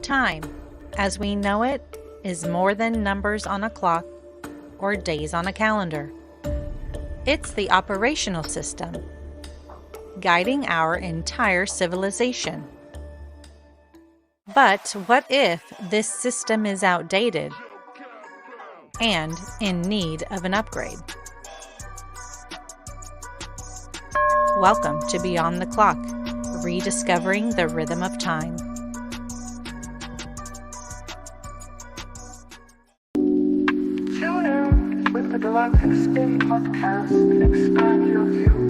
Time, as we know it, is more than numbers on a clock or days on a calendar. It's the operational system, guiding our entire civilization. But what if this system is outdated and in need of an upgrade? Welcome to Beyond the Clock, Rediscovering the Rhythm of Time. Tune in with the Galactic Spin podcast and expand your view.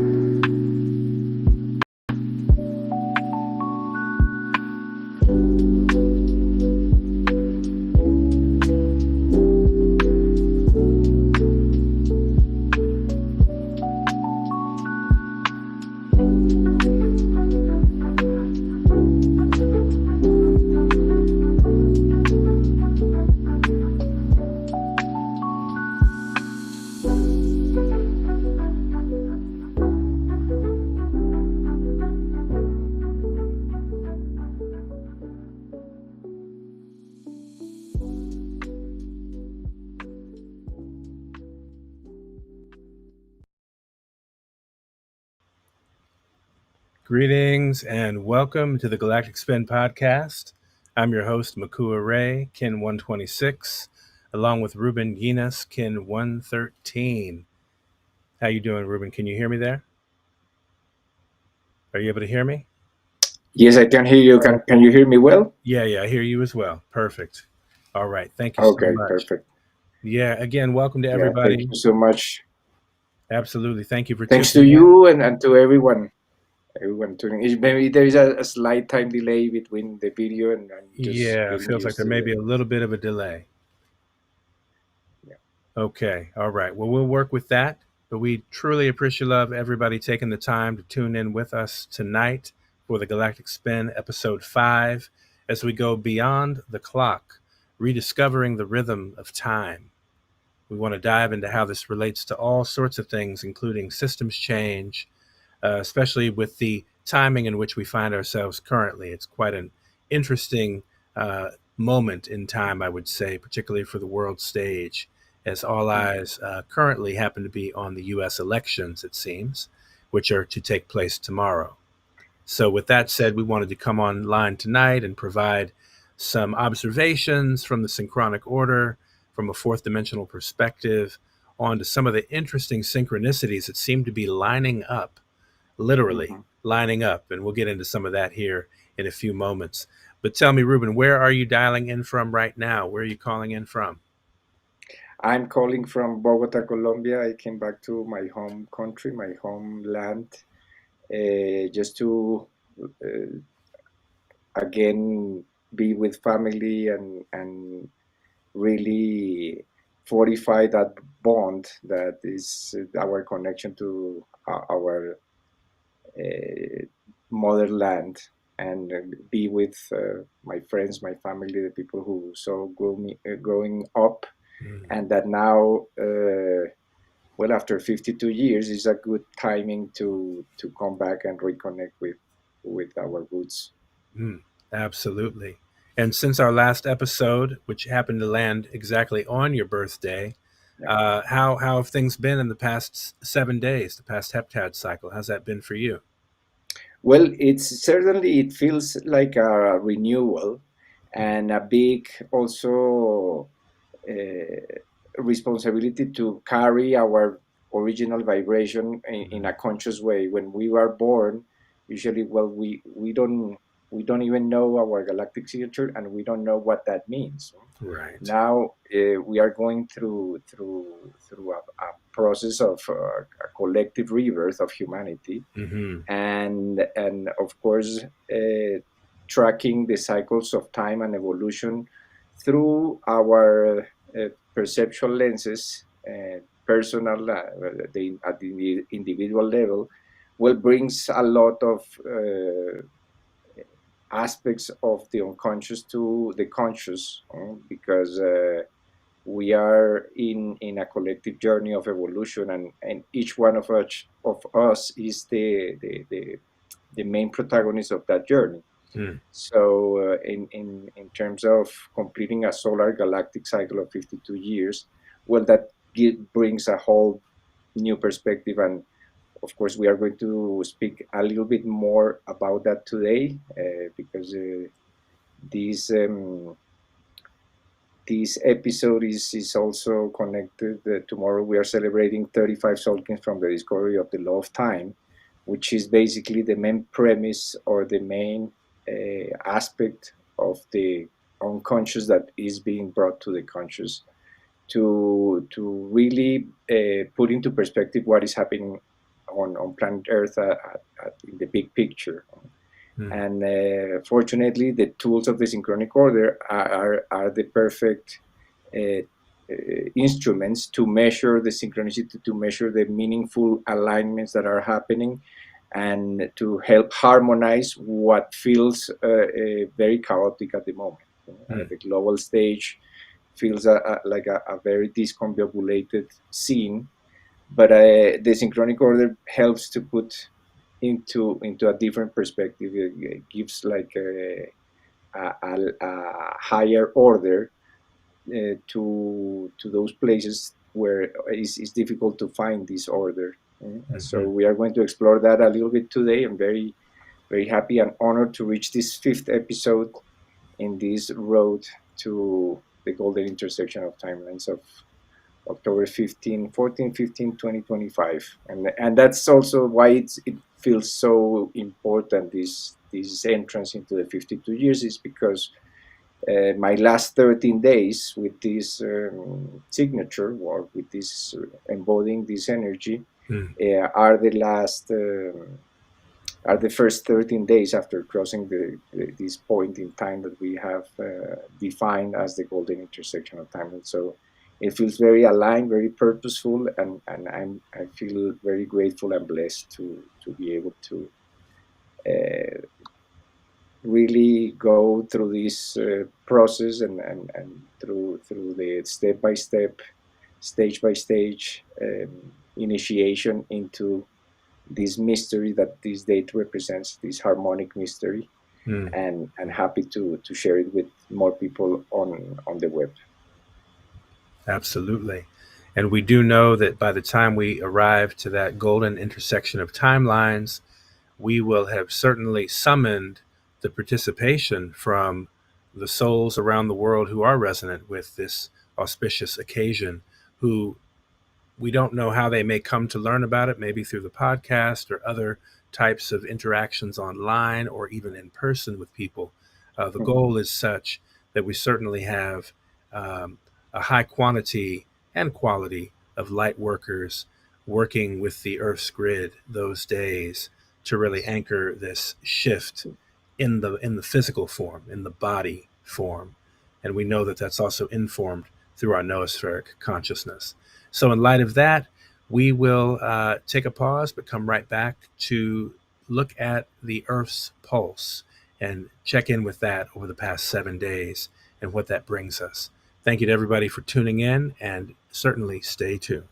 Greetings and welcome to the Galactic Spin podcast. I'm your host, Mikuak Rai, Kin 126, along with Ruben Llinás, Kin 113. How you doing, Ruben? Can you hear me there? Are you able to hear me? Yes, I can hear you. Can you hear me well? Yeah, I hear you as well. Perfect. All right. Thank you Okay, so much. perfect. Yeah, again, welcome to everybody. Thank you so much. Absolutely. Thank you for Thanks to you and to everyone tuning in. Maybe there is a slight time delay between the video and just it feels like there may be a little bit of a delay. Yeah. Okay. All right. Well, we'll work with that. But we truly appreciate everybody taking the time to tune in with us tonight for the Galactic Spin episode 5 as we go beyond the clock, rediscovering the rhythm of time. We want to dive into how this relates to all sorts of things, including systems change, especially with the timing in which we find ourselves currently. It's quite an interesting moment in time, I would say, particularly for the world stage, as all eyes currently happen to be on the U.S. elections, it seems, which are to take place tomorrow. So with that said, we wanted to come online tonight and provide some observations from the Synchronic Order, from a fourth dimensional perspective, on to some of the interesting synchronicities that seem to be lining up, literally lining up. And we'll get into some of that here in a few moments. But tell me, Ruben, where are you dialing in from right now? Where are you calling in from? I'm calling from Bogota, Colombia. I came back to my home country, my homeland, just to again be with family and really fortify that bond that is our connection to our motherland, and be with my friends, my family, the people who saw growing up. And that now, well, after 52 years, is a good timing to come back and reconnect with our roots. Absolutely. And since our last episode, which happened to land exactly on your birthday, how have things been in the past 7 days, the past heptad cycle? How's that been for you? Well, it feels like a renewal and a big also responsibility to carry our original vibration in a conscious way. When we were born, usually, well, we don't even know our galactic signature, and we don't know what that means. Right. Now we are going through a process of a collective rebirth of humanity, and of course tracking the cycles of time and evolution through our perceptual lenses, personal, at the individual level, well, brings a lot of aspects of the unconscious to the conscious, because we are in a collective journey of evolution, and each one of us is the main protagonist of that journey. So in terms of completing a solar galactic cycle of 52 years, well, that brings a whole new perspective. And of course, we are going to speak a little bit more about that today, because this this episode is also connected. Tomorrow we are celebrating 35 Sulkins from the discovery of the law of time, which is basically the main premise or the main aspect of the unconscious that is being brought to the conscious to really put into perspective what is happening on planet Earth in the big picture. And fortunately, the tools of the Synchronic Order are the perfect instruments to measure the synchronicity, to measure the meaningful alignments that are happening, and to help harmonize what feels very chaotic at the moment. The global stage feels like a very discombobulated scene, but the Synchronic Order helps to put into a different perspective. It gives like a higher order to those places where it's difficult to find this order. So we are going to explore that a little bit today. I'm very, very happy and honored to reach this 5th episode in this road to the golden intersection of timelines of October 15, 14, 15, 2025. And that's also why it feels so important, this entrance into the 52 years, is because my last 13 days with this signature, or with this embodying this energy, are the first 13 days after crossing this point in time that we have defined as the golden intersection of time. And so it feels very aligned, very purposeful, and I feel very grateful and blessed to be able to really go through this process and through the step-by-step, stage-by-stage initiation into this mystery that this date represents, this harmonic mystery, and happy to share it with more people on the web. Absolutely. And we do know that by the time we arrive to that golden intersection of timelines, we will have certainly summoned the participation from the souls around the world who are resonant with this auspicious occasion, who we don't know how they may come to learn about it, maybe through the podcast or other types of interactions online or even in person with people. The goal is such that we certainly have a high quantity and quality of light workers working with the Earth's grid those days to really anchor this shift in the physical form, in the body form. And we know that that's also informed through our noospheric consciousness. So in light of that, we will take a pause, but come right back to look at the Earth's pulse and check in with that over the past 7 days and what that brings us. Thank you to everybody for tuning in, and certainly stay tuned.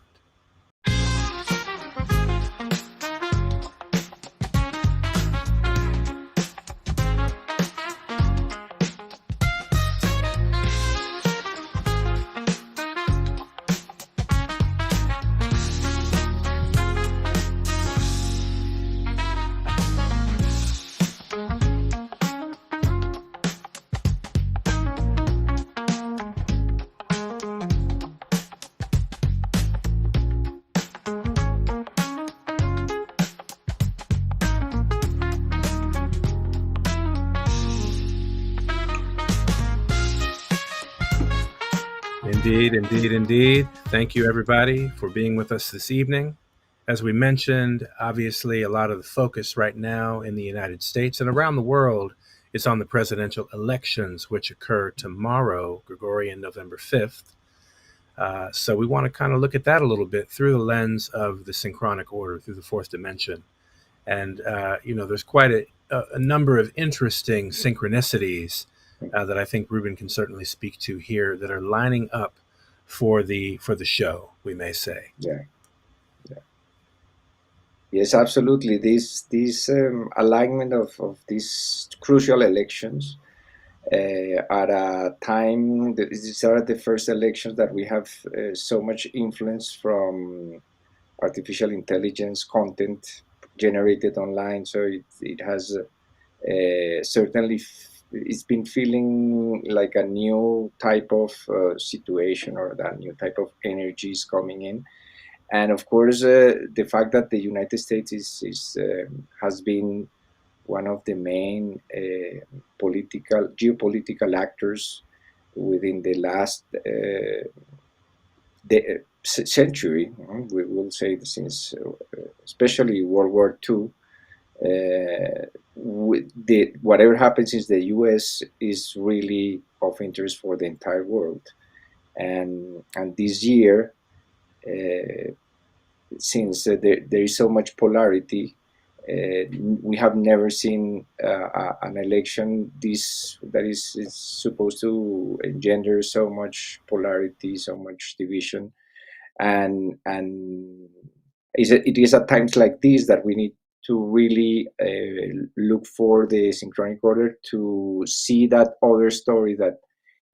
Indeed. Thank you, everybody, for being with us this evening. As we mentioned, obviously, a lot of the focus right now in the United States and around the world is on the presidential elections, which occur tomorrow, Gregorian November 5th. So we want to kind of look at that a little bit through the lens of the synchronic order, through the fourth dimension. And, there's quite a number of interesting synchronicities that I think Ruben can certainly speak to here that are lining up for the show, we may say. Yeah. Yes, absolutely. This alignment of these crucial elections at a time that these are the first elections that we have so much influence from artificial intelligence content generated online. So it has certainly it's been feeling like a new type of situation, or that new type of energy is coming in. And of course, the fact that the United States is has been one of the main political geopolitical actors within the last century. We will say since especially World War II. Whatever happens in the U.S. is really of interest for the entire world, and this year, since there is so much polarity, we have never seen an election this that is supposed to engender so much polarity, so much division, and it is at times like this that we need to really look for the synchronic order to see that other story that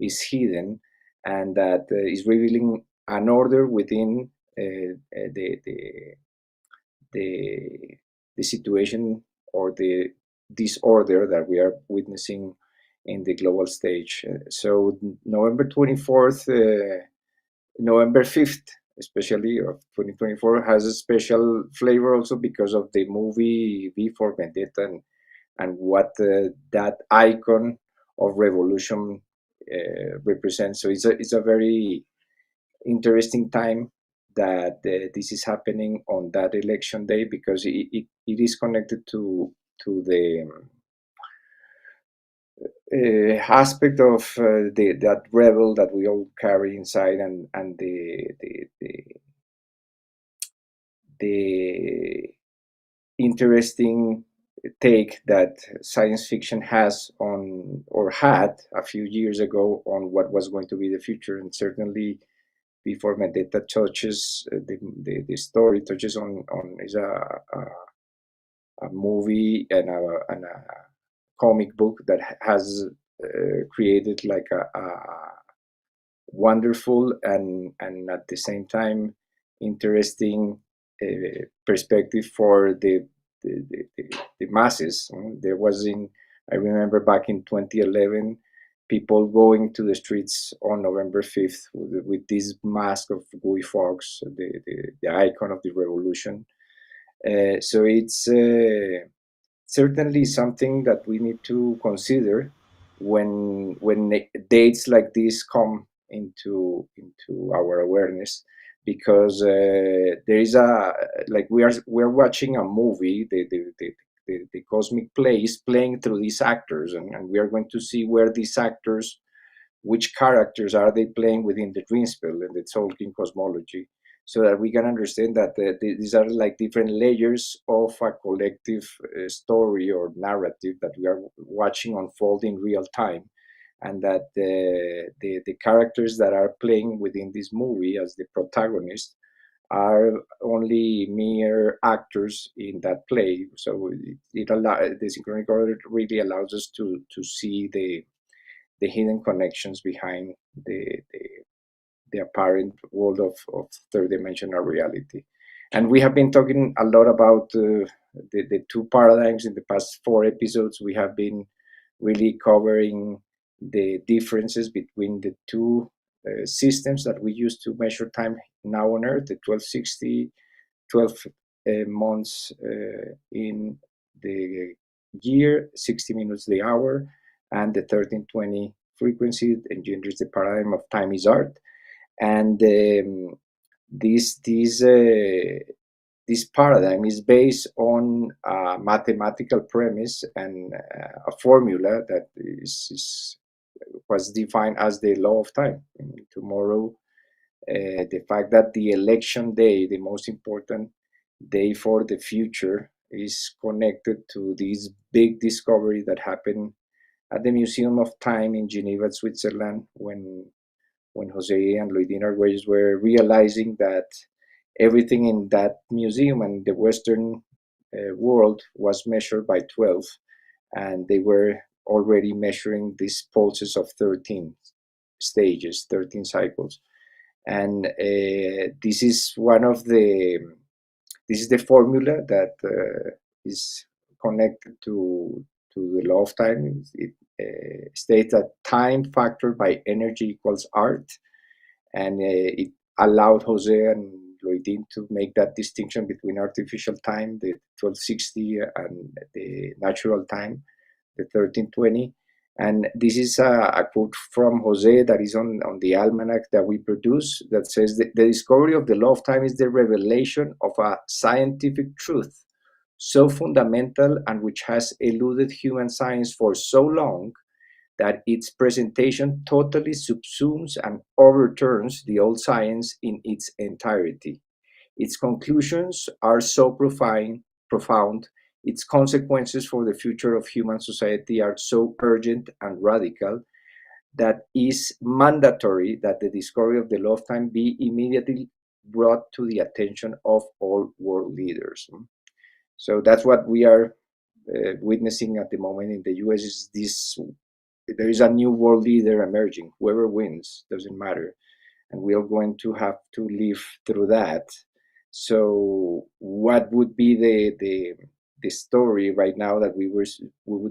is hidden, and that is revealing an order within the the situation, or the disorder that we are witnessing in the global stage. So November 24th, November 5th, especially of 2024, has a special flavor also because of the movie V for Vendetta, and what that icon of revolution represents. So it's a very interesting time that this is happening on that election day, because it is connected to the aspect of that rebel that we all carry inside, and the interesting take that science fiction has on, or had a few years ago, on what was going to be the future. And certainly before Vendetta touches the story touches on is a movie and a comic book that has created like a wonderful and at the same time interesting perspective for the masses. There was I remember back in 2011, people going to the streets on November 5th with this mask of Guy Fawkes, the icon of the revolution. So it's certainly something that we need to consider when dates like this come into our awareness, because there is a like we're watching a movie, the cosmic play is playing through these actors, and we are going to see where these actors, which characters are they playing within the dream spell and the Sulkin cosmology, so that we can understand that these are like different layers of a collective story or narrative that we are watching unfold in real time, and that the characters that are playing within this movie as the protagonist are only mere actors in that play. So the synchronic order really allows us to see the hidden connections behind the apparent world of third dimensional reality. And we have been talking a lot about the two paradigms in the past 4 episodes. We have been really covering the differences between the two systems that we use to measure time now on Earth, the 1260, 12 months in the year, 60 minutes the hour, and the 1320 frequency engenders the paradigm of time is art. And this paradigm is based on a mathematical premise and a formula that was defined as the law of time. And tomorrow, the fact that the election day, the most important day for the future, is connected to this big discovery that happened at the Museum of Time in Geneva, Switzerland, when Jose and Loidin Arguelles were realizing that everything in that museum and the Western world was measured by 12, and they were already measuring these pulses of 13 stages, 13 cycles. And this is the formula that is connected to the law of time. It states that time factored by energy equals art, and it allowed Jose and Loidin to make that distinction between artificial time, the 1260, and the natural time, the 1320. And this is a quote from Jose that is on the almanac that we produce, that says that the discovery of the law of time is the revelation of a scientific truth so fundamental and which has eluded human science for so long that its presentation totally subsumes and overturns the old science in its entirety. Its conclusions are so profound, its consequences for the future of human society are so urgent and radical that is mandatory that the discovery of the law of time be immediately brought to the attention of all world leaders. So that's what we are witnessing at the moment in the US. Is this there is a new world leader emerging. Whoever wins doesn't matter, and we are going to have to live through that. So, what would be the story right now that we would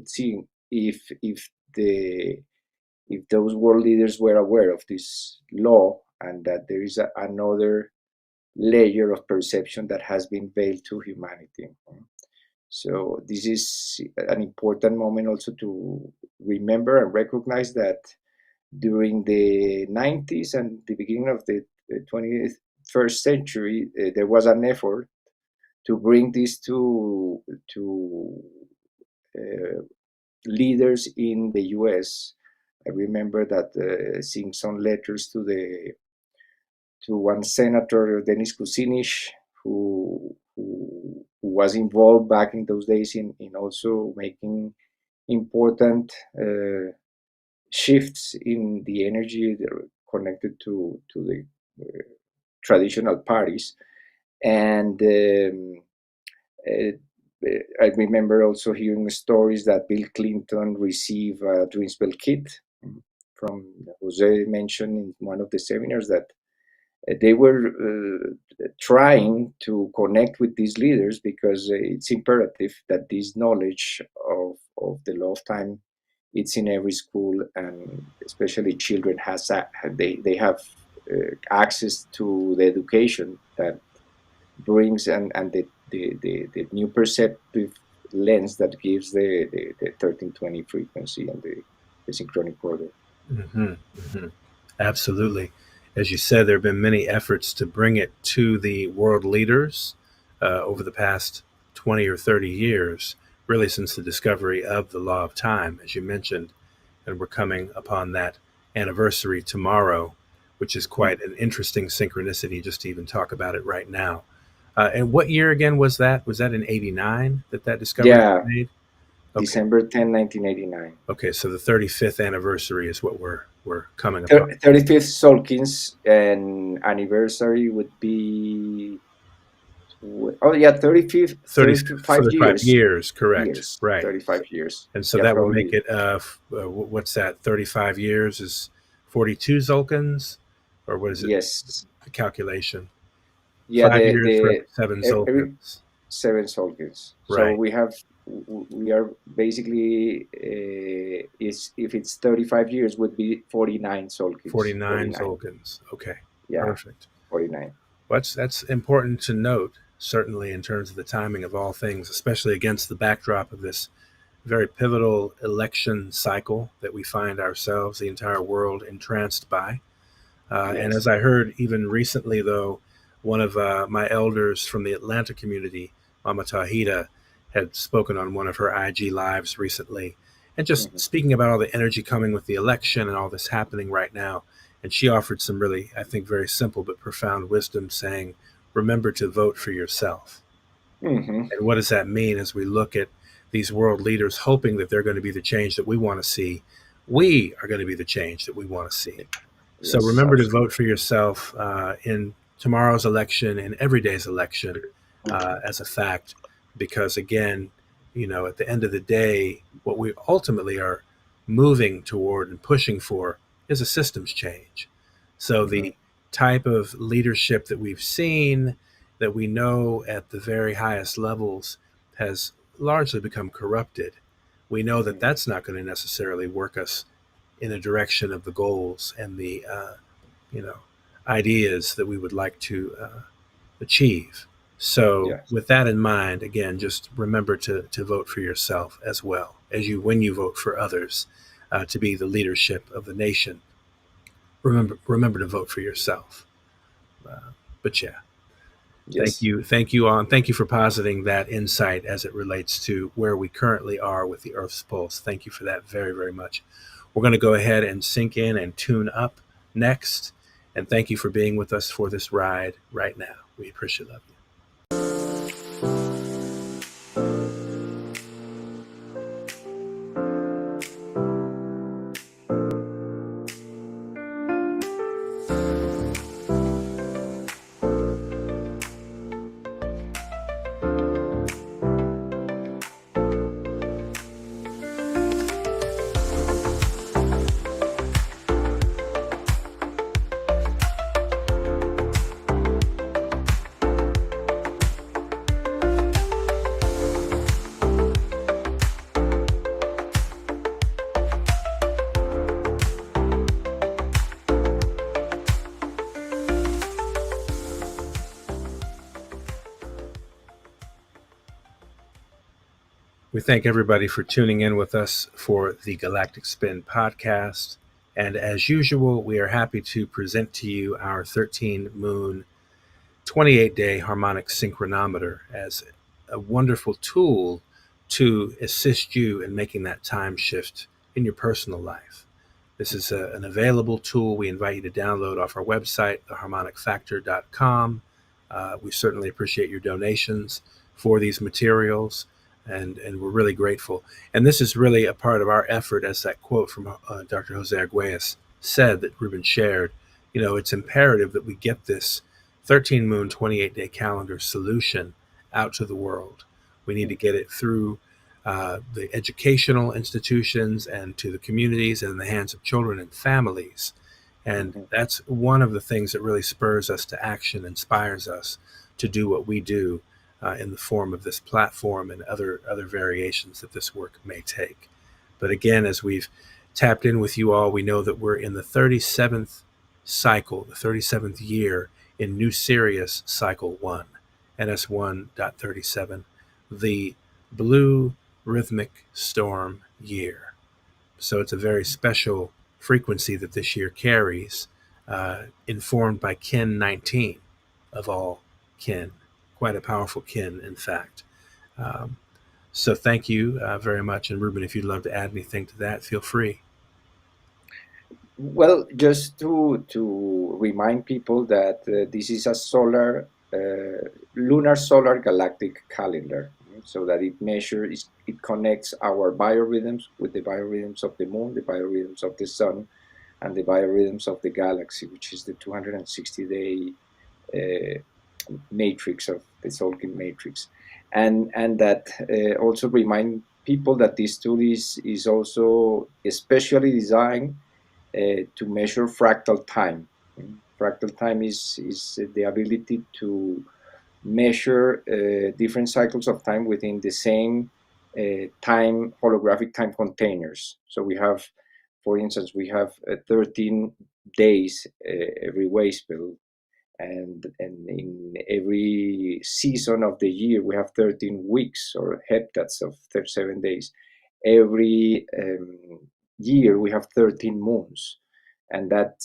see if those world leaders were aware of this law, and that there is another layer of perception that has been veiled to humanity. So this is an important moment also to remember and recognize that during the 90s and the beginning of the 21st century, there was an effort to bring this to leaders in the US. I remember that seeing some letters to one senator, Denis Kucinich, who was involved back in those days in also making important shifts in the energy connected to the traditional parties. And I remember also hearing stories that Bill Clinton received a dream spell kit from Jose mentioned in one of the seminars, that they were trying to connect with these leaders because it's imperative that this knowledge of the law of time, it's in every school, and especially children they have access to the education that brings and the new perceptive lens that gives the 1320 frequency and the synchronic order. Mm-hmm, mm-hmm. Absolutely. As you said, there have been many efforts to bring it to the world leaders over the past 20 or 30 years, really since the discovery of the law of time, as you mentioned. And we're coming upon that anniversary tomorrow, which is quite an interesting synchronicity just to even talk about it right now. And what year again was that? Was that in 89 that discovery was made? Okay. December 10, 1989. Okay, so the 35th anniversary is what we're coming upon. 35th Sulkin's and anniversary would be 35 years, correct. Right. 35 years. And so that would make it what's that? 35 years is 42 Sulkins, or what is it? Yes. The calculation. Yeah, 5 years for 7 Sulkins. 7 Sulkins. Right. So we are basically if it's 35 years would be 49 Sulkins. 49 Sulkins. Okay. Yeah. Perfect. 49. Well, that's important to note, certainly in terms of the timing of all things, especially against the backdrop of this very pivotal election cycle that we find ourselves, the entire world, entranced by. Yes. And as I heard even recently, though, one of my elders from the Atlanta community, Mama Tahita, had spoken on one of her IG lives recently, and just speaking about all the energy coming with the election and all this happening right now. And she offered some really, I think, very simple but profound wisdom, saying, remember to vote for yourself. And what does that mean as we look at these world leaders hoping that they're going to be the change that we want to see? We are going to be the change that we want to see. Yes, so remember to vote for yourself in tomorrow's election and every day's election as a fact, because again, at the end of the day, what we ultimately are moving toward and pushing for is a systems change. So the type of leadership that we've seen, that we know at the very highest levels, has largely become corrupted. We know that that's not going to necessarily work us in a direction of the goals and the ideas that we would like to achieve. So with that in mind, again, just remember to vote for yourself as well as when you vote for others to be the leadership of the nation. Remember to vote for yourself. But yeah, thank you thank you for positing that insight as it relates to where we currently are with the Earth's pulse. Thank you for that very, very much. We're going to go ahead and sync in and tune up next. And thank you for being with us for this ride right now. We appreciate you. We thank everybody for tuning in with us for the Galactic Spin podcast. And as usual, we are happy to present to you our 13 moon 28-day harmonic synchronometer as a wonderful tool to assist you in making that time shift in your personal life. This is an available tool we invite you to download off our website, theharmonicfactor.com. We certainly appreciate your donations for these materials. And we're really grateful. And this is really a part of our effort, as that quote from Dr. Jose Arguelles said that Ruben shared. It's imperative that we get this 13 moon, 28-day calendar solution out to the world. We need to get it through the educational institutions and to the communities and in the hands of children and families. And that's one of the things that really spurs us to action, inspires us to do what we do. In the form of this platform and other variations that this work may take. But again, as we've tapped in with you all, we know that we're in the 37th cycle, the 37th year in New Sirius Cycle 1, NS1.37, the Blue Rhythmic Storm year. So it's a very special frequency that this year carries, informed by Kin 19 of all kin. Quite a powerful kin, in fact. So thank you very much. And Ruben, if you'd love to add anything to that, feel free. Well, just to remind people that this is a lunar solar galactic calendar, so that it connects our biorhythms with the biorhythms of the moon, the biorhythms of the sun, and the biorhythms of the galaxy, which is the 260-day matrix of the Sulkin matrix, and that also remind people that this tool is also especially designed to measure fractal time. Fractal time is the ability to measure different cycles of time within the same holographic time containers. So we have, for instance, 13 days every Wayspell. And in every season of the year, we have 13 weeks or heptads of 37 days. Every year, we have 13 moons. And that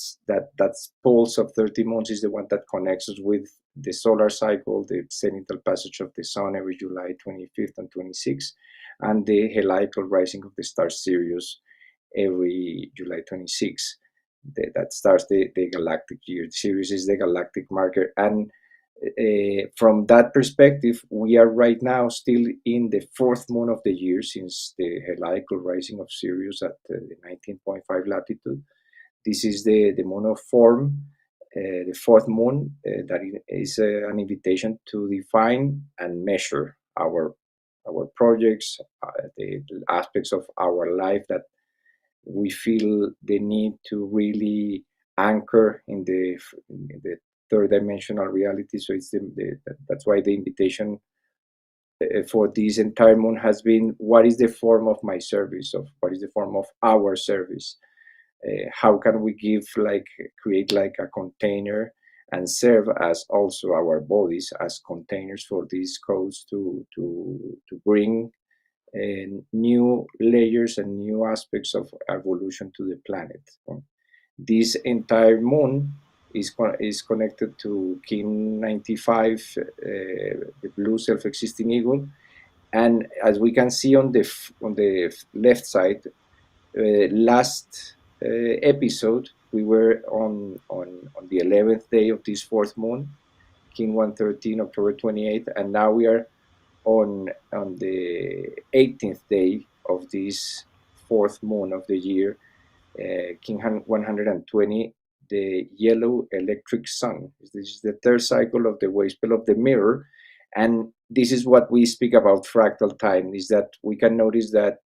pulse of 13 moons is the one that connects us with the solar cycle, the zenithal passage of the sun every July 25th and 26th, and the heliacal rising of the star Sirius every July 26th. That starts the galactic year. Sirius is the galactic marker, and from that perspective, we are right now still in the fourth moon of the year, since the heliacal rising of Sirius at the 19.5 latitude. This is the moon of form, the fourth moon, that is an invitation to define and measure our projects, the aspects of our life that we feel the need to really anchor in the third dimensional reality. So it's that's why the invitation for this entire moon has been, what is the form of my service, of what is the form of our service, how can we create like a container and serve as also our bodies as containers for these codes to bring new layers and new aspects of evolution to the planet. This entire moon is connected to Kin 95, the blue self-existing eagle, and as we can see on the left side, last episode we were on the 11th day of this fourth moon, Kin 113, October 28th, and now we are on the 18th day of this fourth moon of the year, King 120, the yellow electric sun. This is the third cycle of the wave spell of the mirror, and this is what we speak about fractal time, is that we can notice that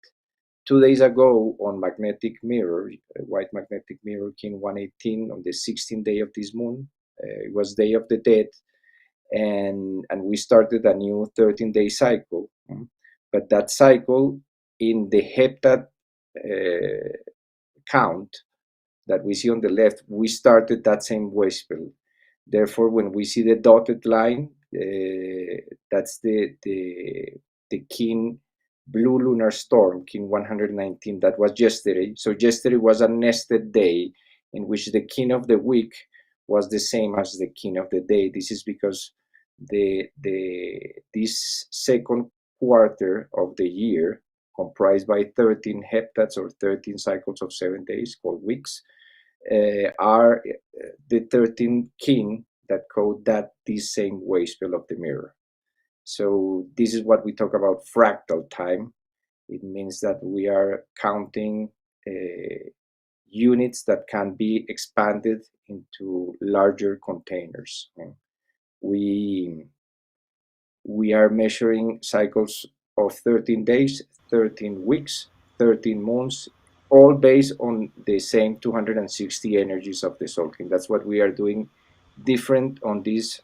2 days ago on magnetic mirror, white magnetic mirror, King 118, on the 16th day of this moon, it was Day of the Dead, and we started a new 13-day cycle. But that cycle, in the heptad count that we see on the left, we started that same wave spell. Therefore, when we see the dotted line, that's the Kin blue lunar storm, Kin 119, that was yesterday. So yesterday was a nested day in which the Kin of the week was the same as the Kin of the day. This is because this second quarter of the year, comprised by 13 heptads or 13 cycles of 7 days called weeks, are the 13 Kin that code this same wave spell of the mirror. So this is what we talk about fractal time. It means that we are counting units that can be expanded into larger containers. We are measuring cycles of 13 days, 13 weeks, 13 months, all based on the same 260 energies of the Sulkin. That's what we are doing different on this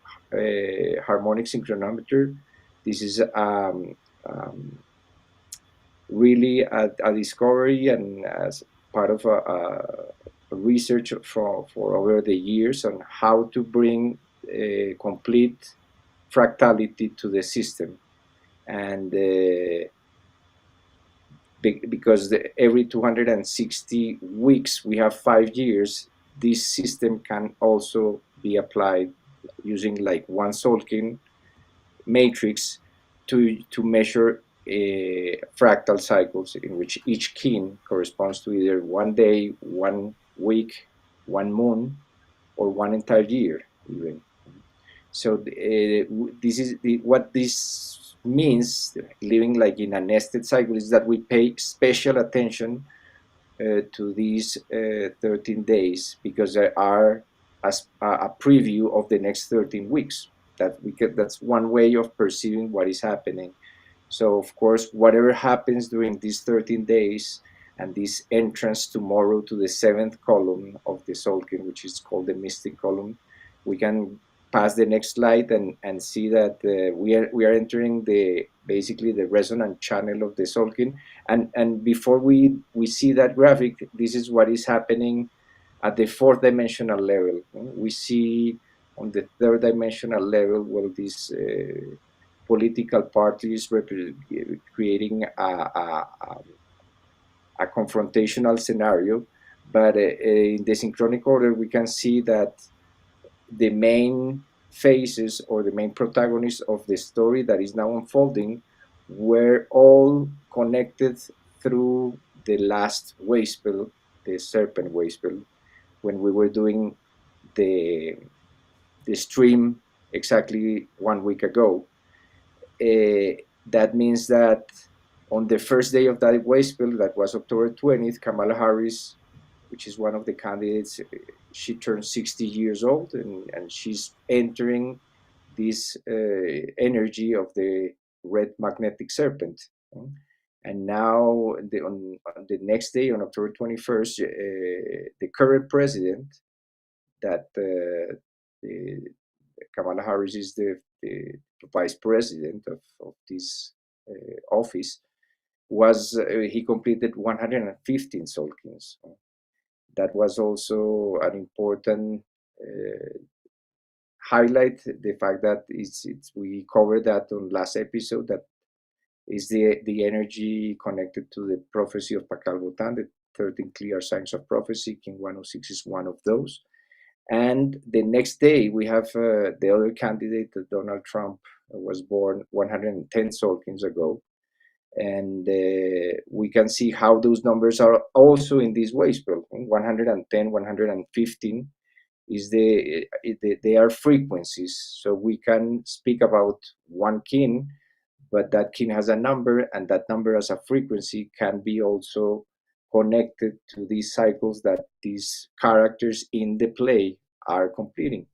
harmonic synchronometer. This is really a discovery, and as part of a research for over the years on how to bring complete fractality to the system. And because every 260 weeks we have 5 years, this system can also be applied using like one Sulkin matrix to measure fractal cycles in which each Kin corresponds to either 1 day, 1 week, 1 moon, or 1 entire year even. So this is what this means, living like in a nested cycle, is that we pay special attention to these 13 days because they are as a preview of the next 13 weeks. That's one way of perceiving what is happening. So of course, whatever happens during these 13 days and this entrance tomorrow to the 7th column of the Sulkin, which is called the mystic column, we can pass the next slide and see that we are entering basically the resonant channel of the Sulkin. And before we see that graphic, this is what is happening at the 4th dimensional level. We see on the 3rd dimensional level, well, these political parties creating a confrontational scenario. But in the synchronic order, we can see that the main phases or the main protagonists of the story that is now unfolding were all connected through the last wave spell, the serpent wave spell, when we were doing the stream exactly 1 week ago. That means that on the first day of that wave spell, that was October 20th, Kamala Harris which is one of the candidates, she turned 60 years old, and she's entering this energy of the red magnetic serpent. And now, on the next day, on October 21st, the current president, that Kamala Harris is the vice president of this office, he completed 115 Sulkins. That was also an important highlight, the fact that we covered that on last episode, that is the energy connected to the prophecy of Pakal Bhutan, the 13 clear signs of prophecy. King 106 is one of those. And the next day, we have the other candidate, Donald Trump, was born 110 Sulkins ago. And we can see how those numbers are also in this way spell. 110, 115 is they are frequencies. So we can speak about one kin, but that kin has a number, and that number as a frequency can be also connected to these cycles that these characters in the play are completing.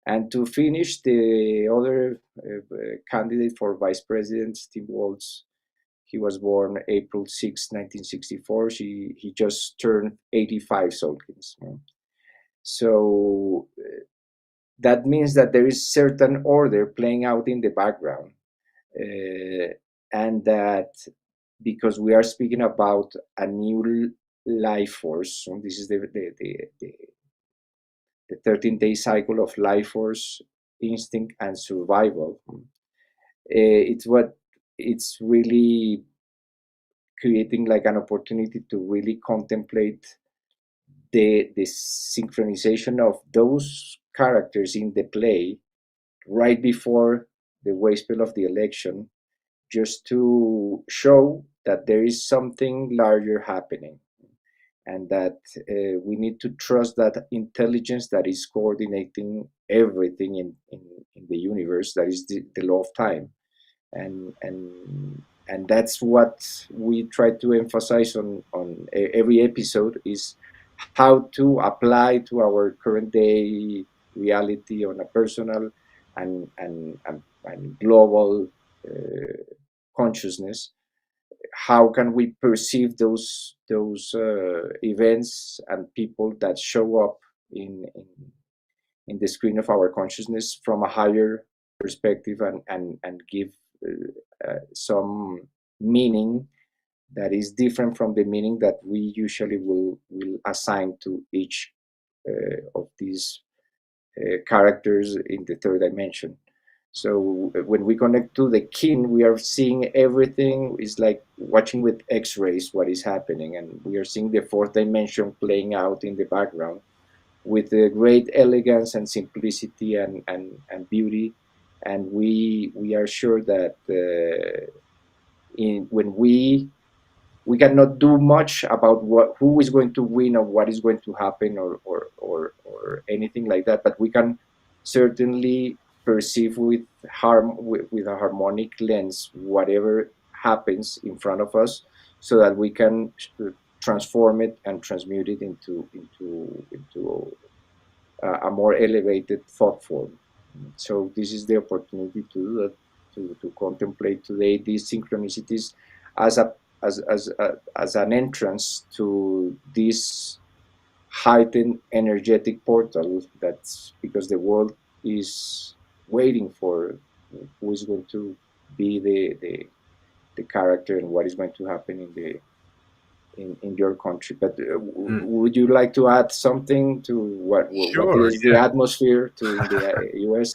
And to finish, the other candidate for vice president, Steve Waltz, he was born April 6, 1964. He just turned 85 Sulkins. So that means that there is certain order playing out in the background. And that because we are speaking about a new life force, so this is the 13-day cycle of life force, instinct, and survival. It's really creating like an opportunity to really contemplate the synchronization of those characters in the play right before the wayspell of the election, just to show that there is something larger happening, and that we need to trust that intelligence that is coordinating everything in the universe, that is the law of time. And that's what we try to emphasize on every episode, is how to apply to our current day reality on a personal and global consciousness. How can we perceive those events and people that show up in the screen of our consciousness from a higher perspective, and give some meaning that is different from the meaning that we usually will assign to each of these characters in the third dimension. So when we connect to the kin, we are seeing everything is like watching with X-rays what is happening, and we are seeing the fourth dimension playing out in the background with a great elegance and simplicity and beauty. And we are sure that when we cannot do much about who is going to win or what is going to happen or anything like that, but we can certainly perceive with a harmonic lens whatever happens in front of us, so that we can transform it and transmute it into a more elevated thought form. So this is the opportunity to do that, to contemplate today these synchronicities as an entrance to this heightened energetic portal. That's because the world is waiting for who is going to be the character and what is going to happen in your country. But would you like to add something to what is the atmosphere to the US?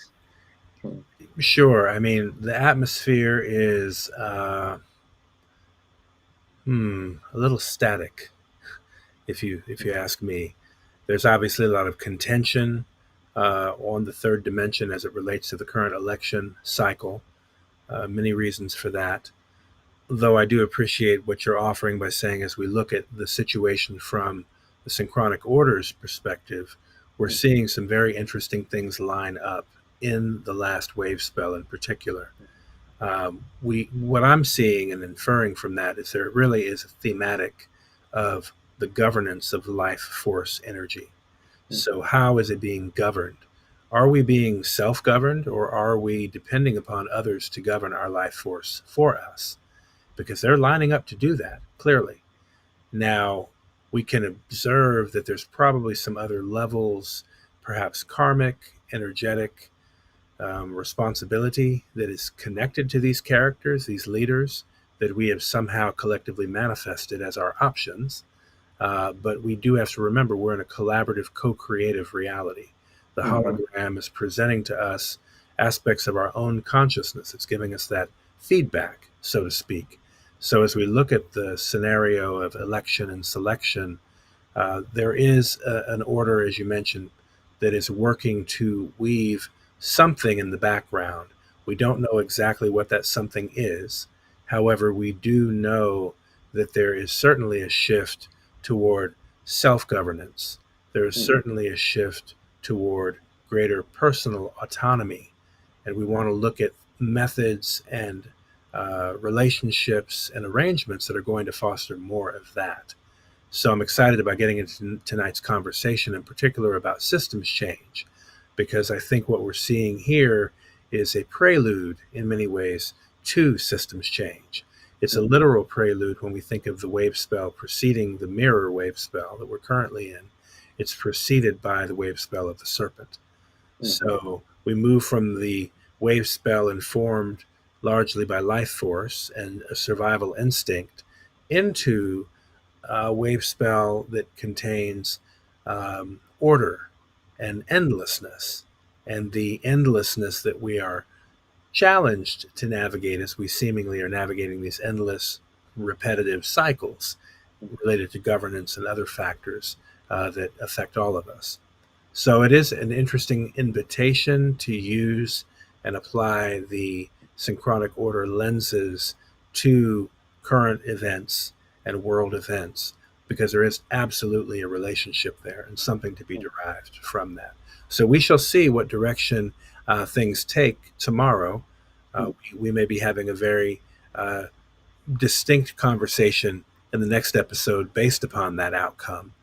Sure. I mean, the atmosphere is a little static, if you ask me. There's obviously a lot of contention on the third dimension as it relates to the current election cycle. Many reasons for that. Though I do appreciate what you're offering by saying, as we look at the situation from the Synchronic Order's perspective, we're seeing some very interesting things line up in the last wave spell in particular. What I'm seeing and inferring from that is there really is a thematic of the governance of life force energy. So how is it being governed? Are we being self-governed, or are we depending upon others to govern our life force for us? Because they're lining up to do that, clearly. Now, we can observe that there's probably some other levels, perhaps karmic, energetic, responsibility that is connected to these characters, these leaders, that we have somehow collectively manifested as our options. But we do have to remember we're in a collaborative, co-creative reality. The hologram is presenting to us aspects of our own consciousness. It's giving us that feedback, so to speak. So as we look at the scenario of election and selection, there is an order, as you mentioned, that is working to weave something in the background. We don't know exactly what that something is. However, we do know that there is certainly a shift toward self-governance. There is certainly a shift toward greater personal autonomy. And we want to look at methods and relationships and arrangements that are going to foster more of that. So I'm excited about getting into tonight's conversation, in particular about systems change, because I think what we're seeing here is a prelude in many ways to systems change. It's a literal prelude when we think of the wave spell preceding the mirror wave spell that we're currently in. It's preceded by the wave spell of the serpent. So we move from the wave spell informed largely by life force and a survival instinct into a wave spell that contains order and endlessness, and the endlessness that we are challenged to navigate as we seemingly are navigating these endless repetitive cycles related to governance and other factors that affect all of us. So it is an interesting invitation to use and apply the synchronic order lenses to current events and world events, because there is absolutely a relationship there and something to be derived from that. So we shall see what direction things take tomorrow. We may be having a very distinct conversation in the next episode based upon that outcome.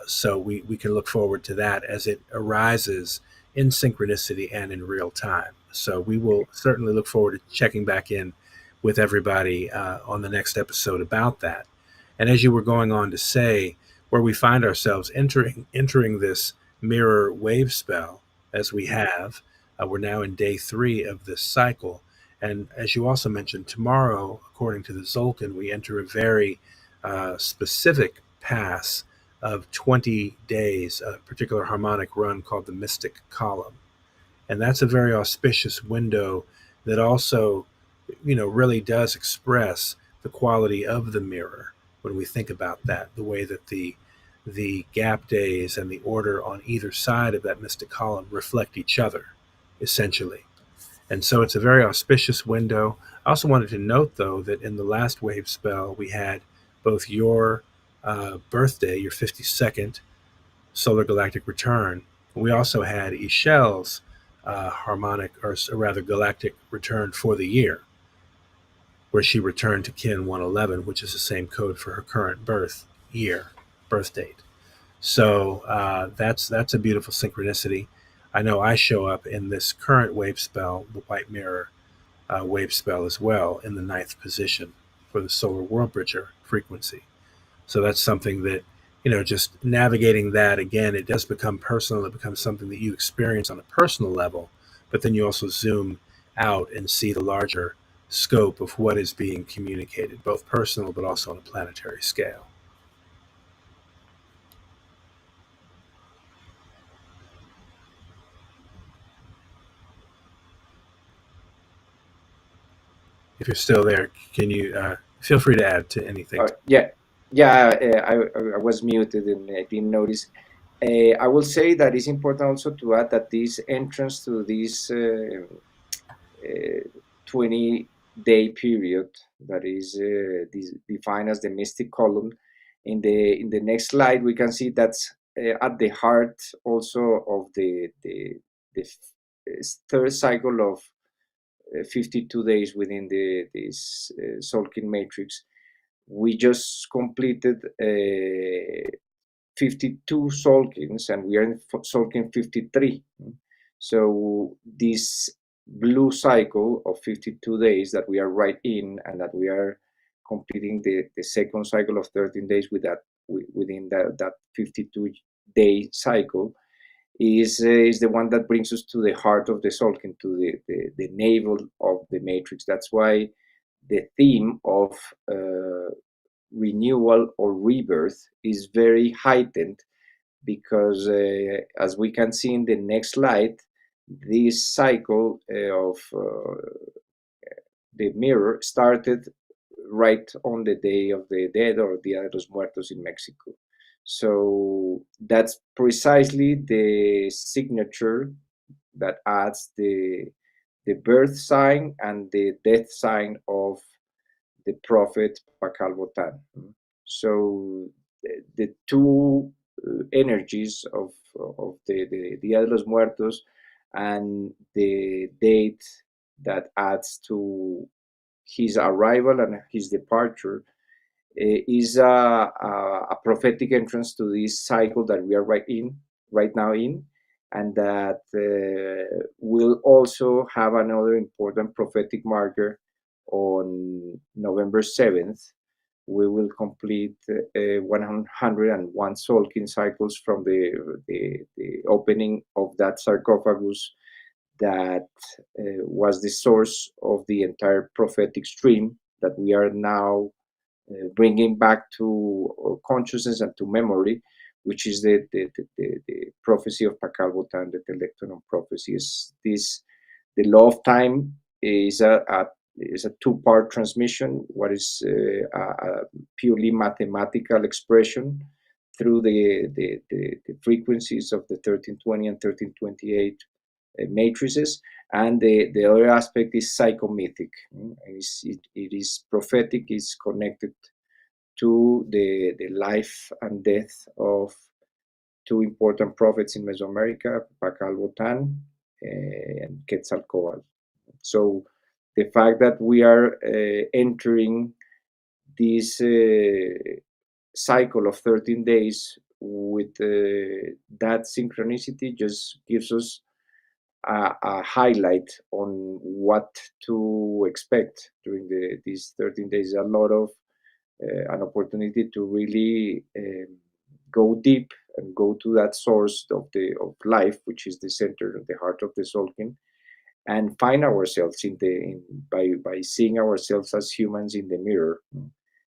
So we can look forward to that as it arises in synchronicity and in real time. So we will certainly look forward to checking back in with everybody on the next episode about that. And as you were going on to say, where we find ourselves entering this mirror wave spell, as we have, we're now in day 3 of this cycle. And as you also mentioned, tomorrow, according to the Sulkin, we enter a very specific pass of 20 days, a particular harmonic run called the Mystic Column. And that's a very auspicious window that also, really does express the quality of the mirror when we think about that, the way that the gap days and the order on either side of that Mystic Column reflect each other, essentially. And so it's a very auspicious window. I also wanted to note, though, that in the last wave spell, we had both your birthday, your 52nd solar galactic return. We also had Ishel's harmonic, or rather galactic return for the year, where she returned to kin 111, which is the same code for her current birth date. So that's a beautiful synchronicity. I know I show up in this current wave spell, the White Mirror wave spell as well, in the 9th position for the solar world bridger frequency. So that's something that, just navigating that, again, it does become personal. It becomes something that you experience on a personal level, but then you also zoom out and see the larger scope of what is being communicated, both personal but also on a planetary scale. If you're still there, can you feel free to add to anything? I was muted and I didn't notice. I will say that it's important also to add that this entrance to this 20-day period that is defined as the mystic column. In the next slide, we can see that's at the heart also of the third cycle of 52 days within this Sulkin matrix, we just completed 52 Sulkins, and we are in Sulkin 53. So this blue cycle of 52 days that we are right in, and that we are completing the second cycle of 13 days within that 52-day cycle, is the one that brings us to the heart of the Sulkin, to the navel of the matrix. That's why the theme of renewal or rebirth is very heightened, because as we can see in the next slide, this cycle of the mirror started right on the Day of the Dead, or Dia de los Muertos in Mexico. So that's precisely the signature that adds the birth sign and the death sign of the prophet Pakal Botan. So the two energies of the Dia de los Muertos and the date that adds to his arrival and his departure is a prophetic entrance to this cycle that we are right now in, and that will also have another important prophetic marker on November 7th. We will complete 101 Sulkin cycles from the opening of that sarcophagus that was the source of the entire prophetic stream that we are now bringing back to consciousness and to memory, which is the prophecy of Pakal Botan, the Telectonon prophecy. The law of time is a two-part transmission. What is a purely mathematical expression through the frequencies of the 1320 and 1328 matrices, and the other aspect is psychomythic. It is prophetic, is connected to the life and death of two important prophets in Mesoamerica, Pakal Botan and Quetzalcoatl. So the fact that we are entering this cycle of 13 days with that synchronicity just gives us a highlight on what to expect during these 13 days. A lot of an opportunity to really go deep and go to that source of life, which is the center, the heart of the Sulkin, and find ourselves by seeing ourselves as humans in the mirror,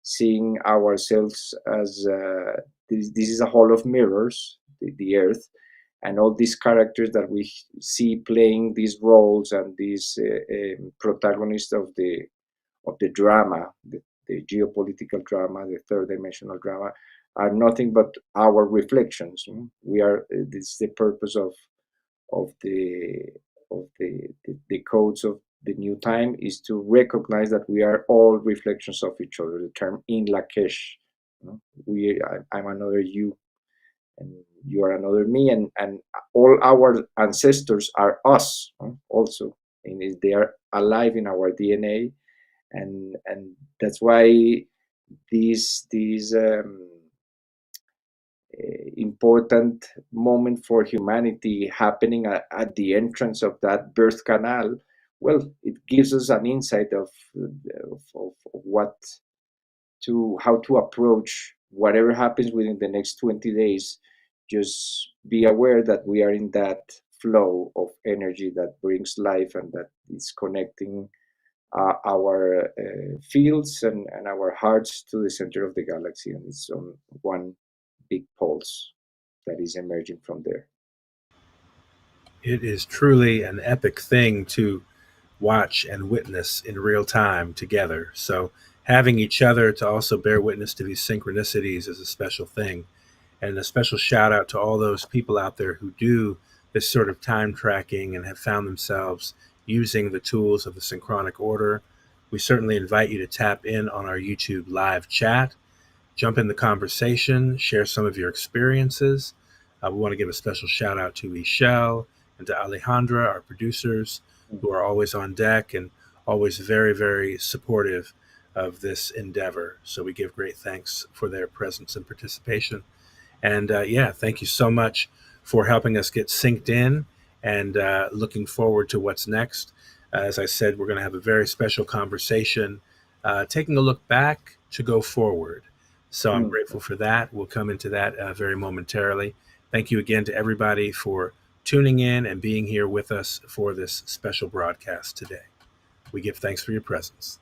seeing ourselves as this is a hall of mirrors, the earth, and all these characters that we see playing these roles, and these protagonists of the drama, the geopolitical drama, the third dimensional drama, are nothing but our reflections. We are. This is the purpose of the codes of the new time, is to recognize that we are all reflections of each other. The term in Lakesh, I'm another you, and you are another me, and all our ancestors are us also, and they are alive in our DNA, and that's why these important moment for humanity happening at the entrance of that birth canal, well, it gives us an insight of how to approach whatever happens within the next 20 days. Just be aware that we are in that flow of energy that brings life, and that is connecting our fields and our hearts to the center of the galaxy, and it's on one big pulse that is emerging from there. It is truly an epic thing to watch and witness in real time together. So having each other to also bear witness to these synchronicities is a special thing. And a special shout out to all those people out there who do this sort of time tracking and have found themselves using the tools of the Synchronic Order. We certainly invite you to tap in on our YouTube live chat, jump in the conversation, share some of your experiences. We want to give a special shout out to Michelle and to Alejandra, our producers, who are always on deck and always very, very supportive of this endeavor. So we give great thanks for their presence and participation. And thank you so much for helping us get synced in and looking forward to what's next. As I said, we're going to have a very special conversation, taking a look back to go forward. So I'm grateful for that. We'll come into that very momentarily. Thank you again to everybody for tuning in and being here with us for this special broadcast today. We give thanks for your presence.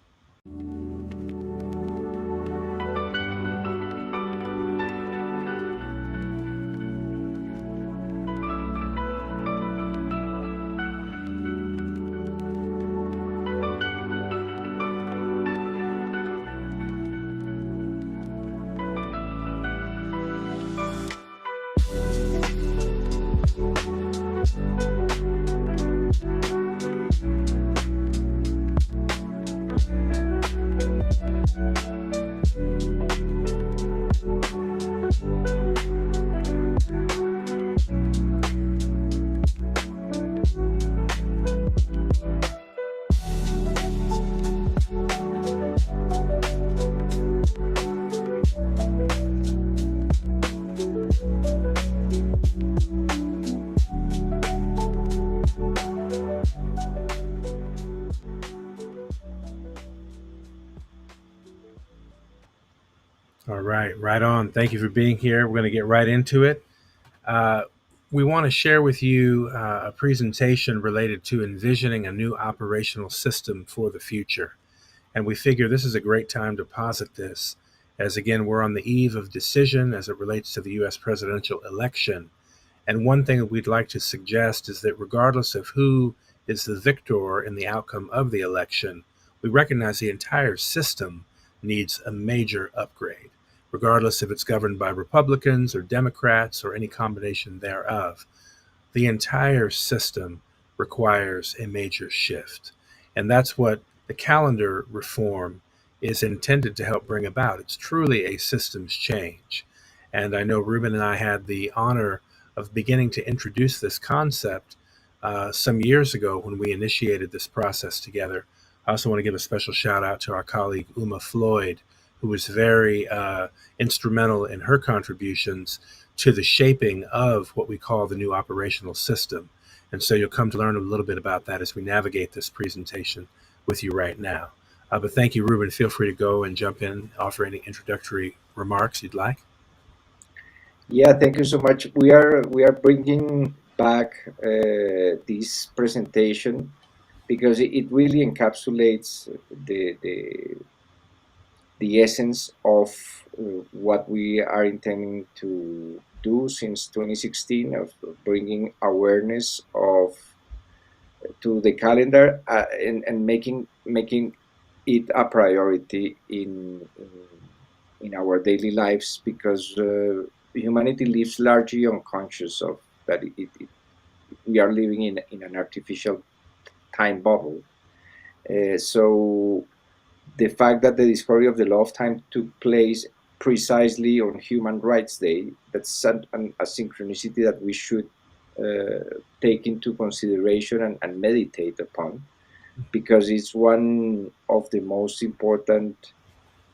All right, right on. Thank you for being here. We're going to get right into it. We want to share with you a presentation related to envisioning a new operational system for the future. And we figure this is a great time to posit this, as again, we're on the eve of decision as it relates to the US presidential election. And one thing that we'd like to suggest is that regardless of who is the victor in the outcome of the election, we recognize the entire system needs a major upgrade, regardless if it's governed by Republicans or Democrats or any combination thereof. The entire system requires a major shift. And that's what the calendar reform is intended to help bring about. It's truly a systems change. And I know Ruben and I had the honor of beginning to introduce this concept some years ago when we initiated this process together. I also want to give a special shout out to our colleague Uma Floyd, who was very instrumental in her contributions to the shaping of what we call the new operational system. And so you'll come to learn a little bit about that as we navigate this presentation with you right now. But thank you, Ruben. Feel free to go and jump in, offer any introductory remarks you'd like. Yeah, thank you so much. We are bringing back this presentation because it really encapsulates the essence of what we are intending to do since 2016, of bringing awareness to the calendar and making it a priority in our daily lives, because humanity lives largely unconscious of that we are living in an artificial time bubble. So the fact that the discovery of the law of time took place precisely on Human Rights Day, that's a synchronicity that we should take into consideration and meditate upon, because it's one of the most important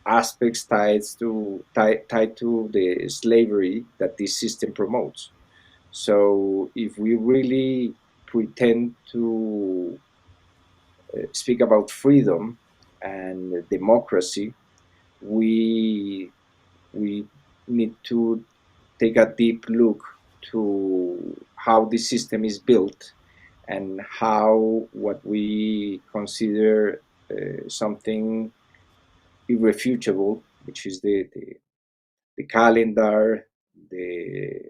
aspects tied to the slavery that this system promotes. So if we really pretend to speak about freedom and democracy, we need to take a deep look to how this system is built and how what we consider something irrefutable, which is the calendar, the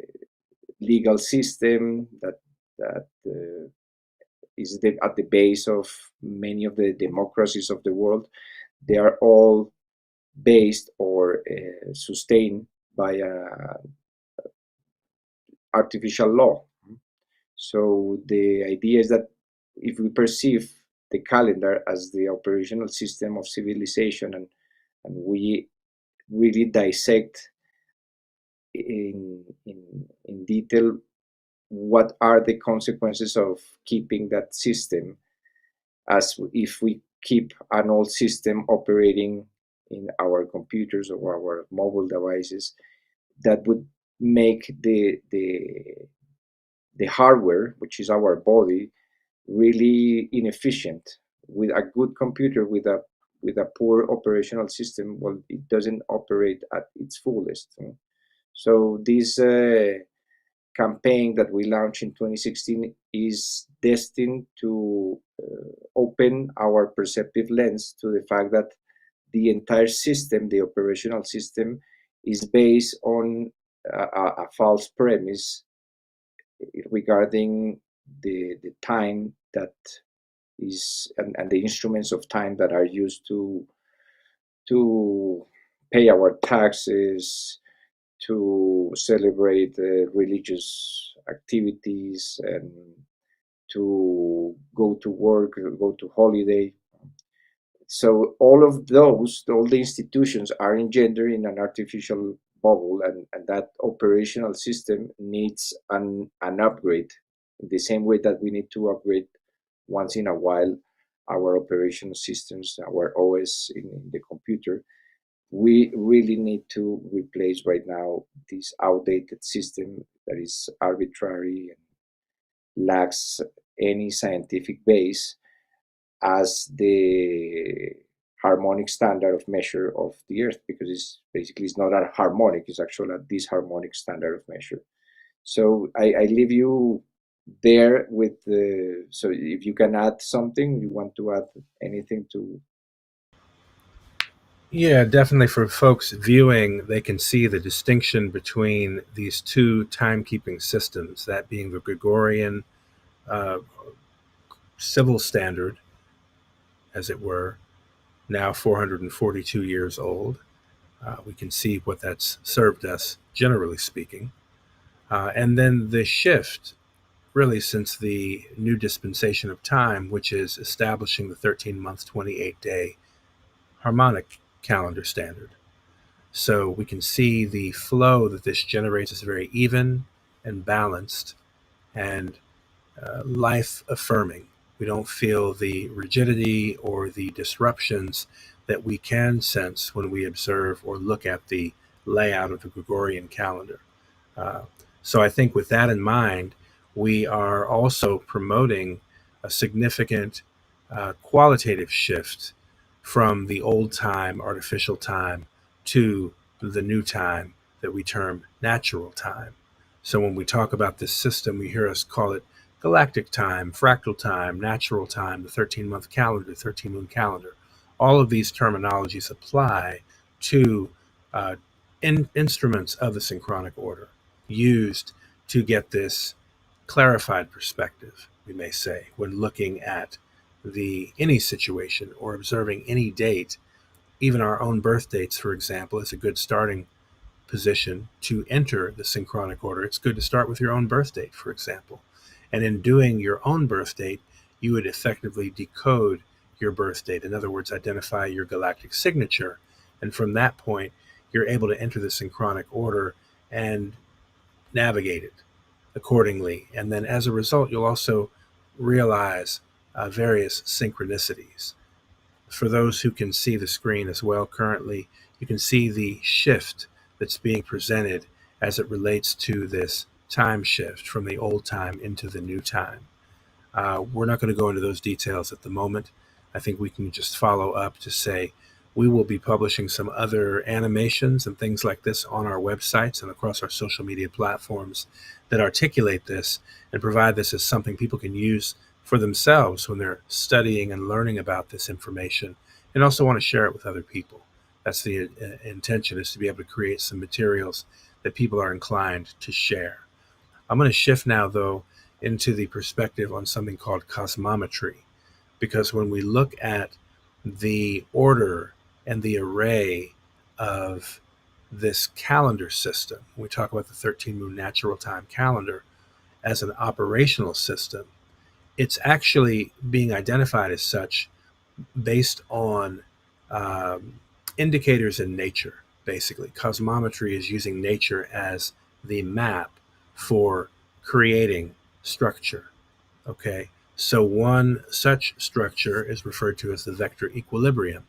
legal system that is at the base of many of the democracies of the world. They are all based or sustained by artificial law. So the idea is that if we perceive the calendar as the operational system of civilization, and we really dissect in detail what are the consequences of keeping that system, as if we keep an old system operating in our computers or our mobile devices that would make the hardware, which is our body, really inefficient. With a good computer with a poor operational system, well, it doesn't operate at its fullest. So this campaign that we launched in 2016 is destined to open our perceptive lens to the fact that the entire system, the operational system, is based on a false premise regarding the time that is and the instruments of time that are used to pay our taxes, to celebrate religious activities, and to go to work, go to holiday. So all of those, all the institutions are engendered in an artificial bubble, and that operational system needs an upgrade in the same way that we need to upgrade once in a while our operational systems, our OS in the computer. We really need to replace right now this outdated system that is arbitrary and lacks any scientific base as the harmonic standard of measure of the earth, because it's not a harmonic, it's actually a disharmonic standard of measure. So I leave you there with the, so if you can add something, you want to add anything to. Yeah, definitely. For folks viewing, they can see the distinction between these two timekeeping systems, that being the Gregorian uh, civil standard, as it were, now 442 years old. We can see what that's served us, generally speaking. And then the shift, really, since the new dispensation of time, which is establishing the 13-month, 28-day harmonic calendar standard. So we can see the flow that this generates is very even and balanced and life affirming. We don't feel the rigidity or the disruptions that we can sense when we observe or look at the layout of the Gregorian calendar. Uh, so I think with that in mind, we are also promoting a significant qualitative shift from the old time, artificial time, to the new time that we term natural time. So when we talk about this system, we hear us call it galactic time, fractal time, natural time, the 13-month calendar, 13-moon calendar. All of these terminologies apply to instruments of the synchronic order used to get this clarified perspective, we may say, when looking at any situation or observing any date. Even our own birth dates, for example, is a good starting position to enter the synchronic order. It's good to start with your own birth date, for example. And in doing your own birth date, you would effectively decode your birth date. In other words, identify your galactic signature. And from that point, you're able to enter the synchronic order and navigate it accordingly. And then as a result, you'll also realize various synchronicities. For those who can see the screen as well currently, you can see the shift that's being presented as it relates to this time shift from the old time into the new time. We're not going to go into those details at the moment. I think we can just follow up to say we will be publishing some other animations and things like this on our websites and across our social media platforms that articulate this and provide this as something people can use for themselves when they're studying and learning about this information, and also want to share it with other people. That's the intention, is to be able to create some materials that people are inclined to share. I'm going to shift now, though, into the perspective on something called cosmometry, because when we look at the order and the array of this calendar system, we talk about the 13-moon natural time calendar as an operational system, it's actually being identified as such based on indicators in nature, basically. Cosmometry is using nature as the map for creating structure. Okay, so one such structure is referred to as the vector equilibrium,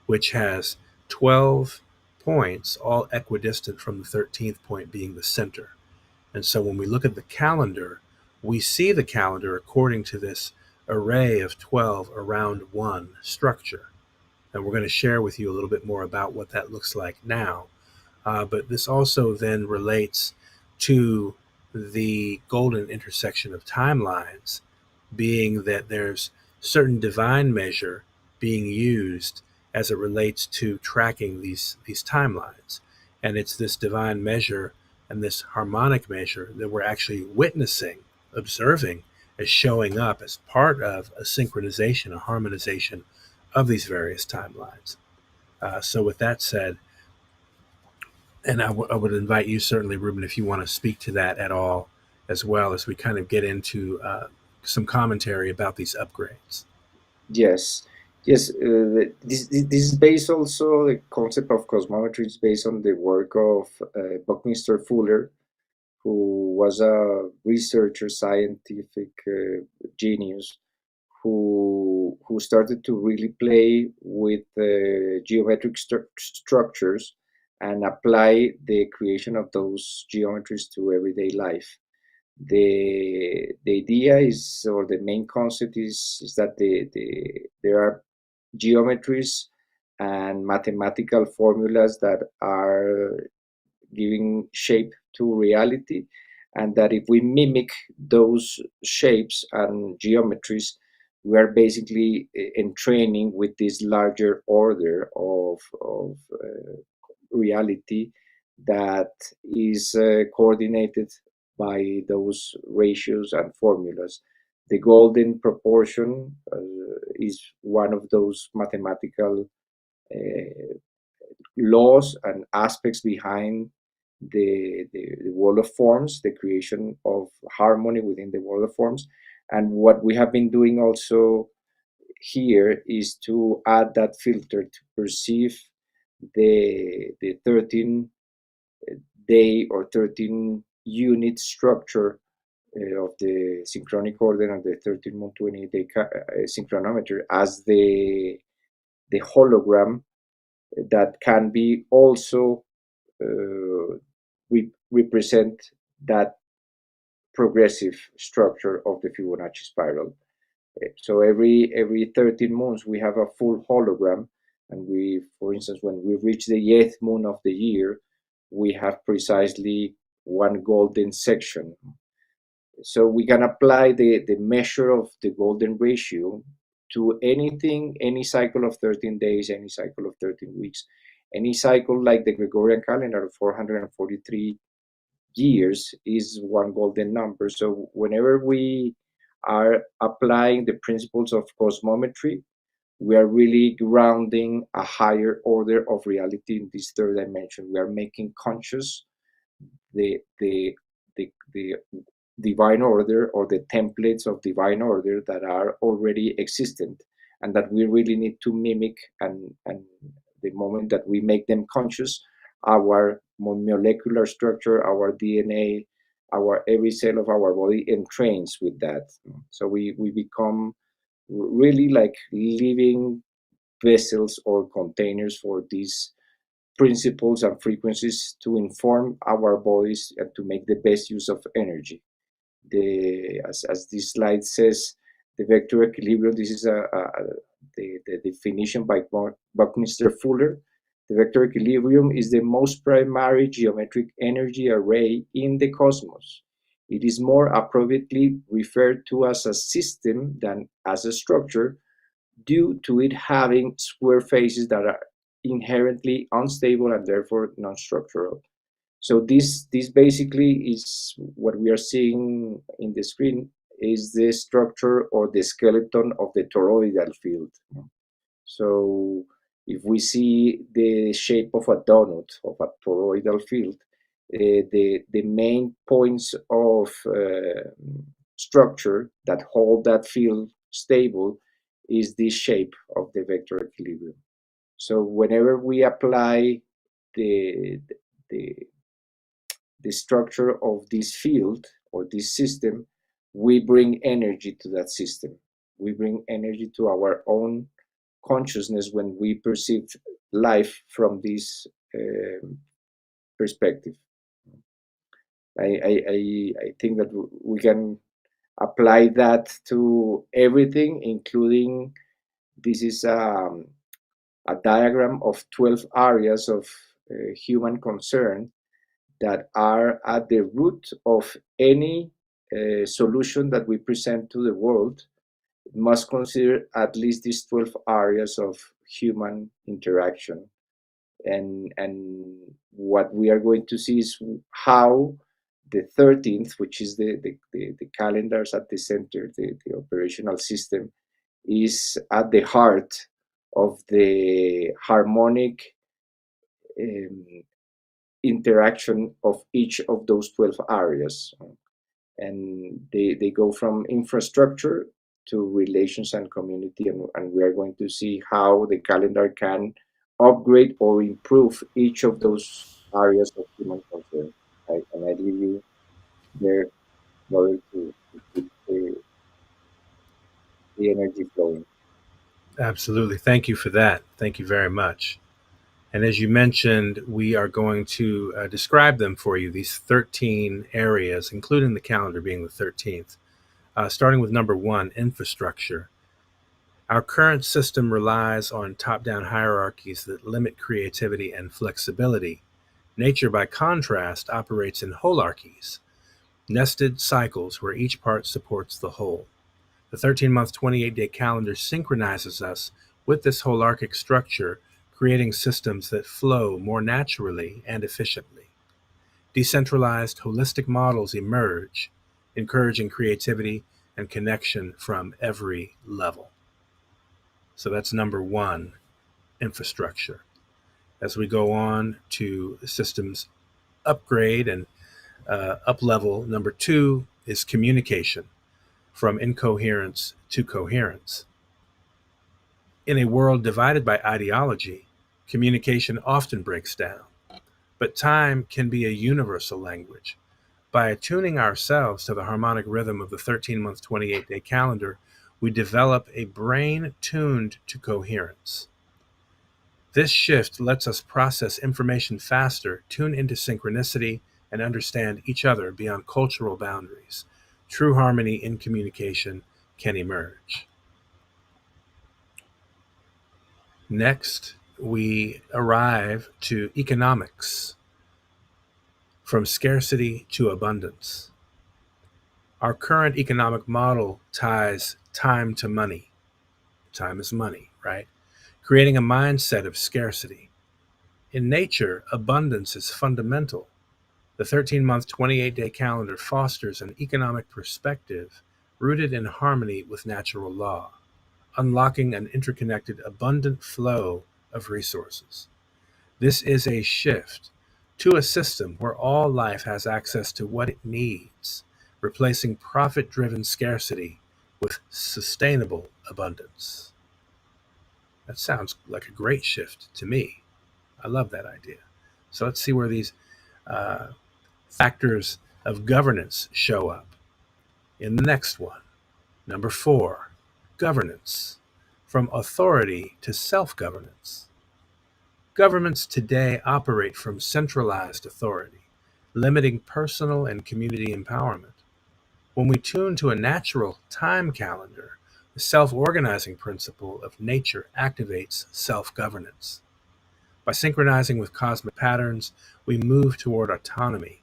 which has 12 points, all equidistant from the 13th point being the center. And so when we look at the calendar, we see the calendar according to this array of 12 around one structure. And we're going to share with you a little bit more about what that looks like now. But this also then relates to the golden intersection of timelines, being that there's certain divine measure being used as it relates to tracking these timelines. And it's this divine measure and this harmonic measure that we're actually witnessing, observing, as showing up as part of a synchronization, a harmonization of these various timelines. So with that said, and I would invite you certainly, Ruben, if you want to speak to that at all, as well as we kind of get into some commentary about these upgrades. Yes, yes. This is based also, the concept of cosmometry is based on the work of Buckminster Fuller, who was a researcher, scientific genius, who started to really play with geometric structures and apply the creation of those geometries to everyday life. The idea is, or the main concept is that there are geometries and mathematical formulas that are giving shape to reality, and that if we mimic those shapes and geometries, we are basically entraining with this larger order of reality that is coordinated by those ratios and formulas. The golden proportion is one of those mathematical laws and aspects behind the world of forms, the creation of harmony within the world of forms. And what we have been doing also here is to add that filter to perceive the 13 day or 13 unit structure of the synchronic order and the 13 moon 28 day synchronometer as the hologram that can be also represent that progressive structure of the Fibonacci spiral. So every 13 months we have a full hologram, and we, for instance, when we reach the 8th moon of the year, we have precisely one golden section. So we can apply the measure of the golden ratio to anything, any cycle of 13 days, any cycle of 13 weeks, any cycle like the Gregorian calendar of 443 years is one golden number. So whenever we are applying the principles of cosmometry, we are really grounding a higher order of reality in this third dimension. We are making conscious the divine order, or the templates of divine order that are already existent, and that we really need to mimic. And the moment that we make them conscious, our molecular structure, our DNA, our every cell of our body entrains with that. So we become really like living vessels or containers for these principles and frequencies to inform our bodies and to make the best use of energy. As this slide says, the vector equilibrium, this is the definition by Buckminster Fuller. The vector equilibrium is the most primary geometric energy array in the cosmos. It is more appropriately referred to as a system than as a structure, due to it having square faces that are inherently unstable and therefore non-structural. So this basically is what we are seeing in the screen, is the structure or the skeleton of the toroidal field. So if we see the shape of a donut, of a toroidal field, the main points of structure that hold that field stable is this shape of the vector equilibrium. So whenever we apply the structure of this field or this system, we bring energy to that system. We bring energy to our own consciousness when we perceive life from this perspective. I think that we can apply that to everything, including this is a diagram of 12 areas of human concern that are at the root of any solution that we present to the world. It must consider at least these 12 areas of human interaction. And what we are going to see is how the 13th, which is the calendars at the center, the operational system, is at the heart of the harmonic interaction of each of those 12 areas. And they go from infrastructure to relations and community. And we are going to see how the calendar can upgrade or improve each of those areas of human concern. And I leave you there in order to keep the energy flowing. Absolutely. Thank you for that. Thank you very much. And as you mentioned, we are going to describe them for you, these 13 areas, including the calendar being the 13th. Starting with number 1, infrastructure. Our current system relies on top-down hierarchies that limit creativity and flexibility. Nature, by contrast, operates in holarchies, nested cycles where each part supports the whole. The 13-month, 28-day calendar synchronizes us with this holarchic structure, creating systems that flow more naturally and efficiently. Decentralized, holistic models emerge, encouraging creativity and connection from every level. So that's number 1, infrastructure. As we go on to systems upgrade and up-level, number 2 is communication, from incoherence to coherence. In a world divided by ideology, communication often breaks down, but time can be a universal language. By attuning ourselves to the harmonic rhythm of the 13-month, 28-day calendar, we develop a brain tuned to coherence. This shift lets us process information faster, tune into synchronicity, and understand each other beyond cultural boundaries. True harmony in communication can emerge. Next, we arrive to economics, from scarcity to abundance. Our current economic model ties time to money. Time is money, right? Creating a mindset of scarcity. In nature, abundance is fundamental. The 13-month, 28-day calendar fosters an economic perspective rooted in harmony with natural law, unlocking an interconnected, abundant flow of resources. This is a shift to a system where all life has access to what it needs, replacing profit-driven scarcity with sustainable abundance. That sounds like a great shift to me. I love that idea. So let's see where these factors of governance show up in the next one. Number 4, governance, from authority to self-governance. Governments today operate from centralized authority, limiting personal and community empowerment. When we tune to a natural time calendar, the self-organizing principle of nature activates self-governance. By synchronizing with cosmic patterns, we move toward autonomy,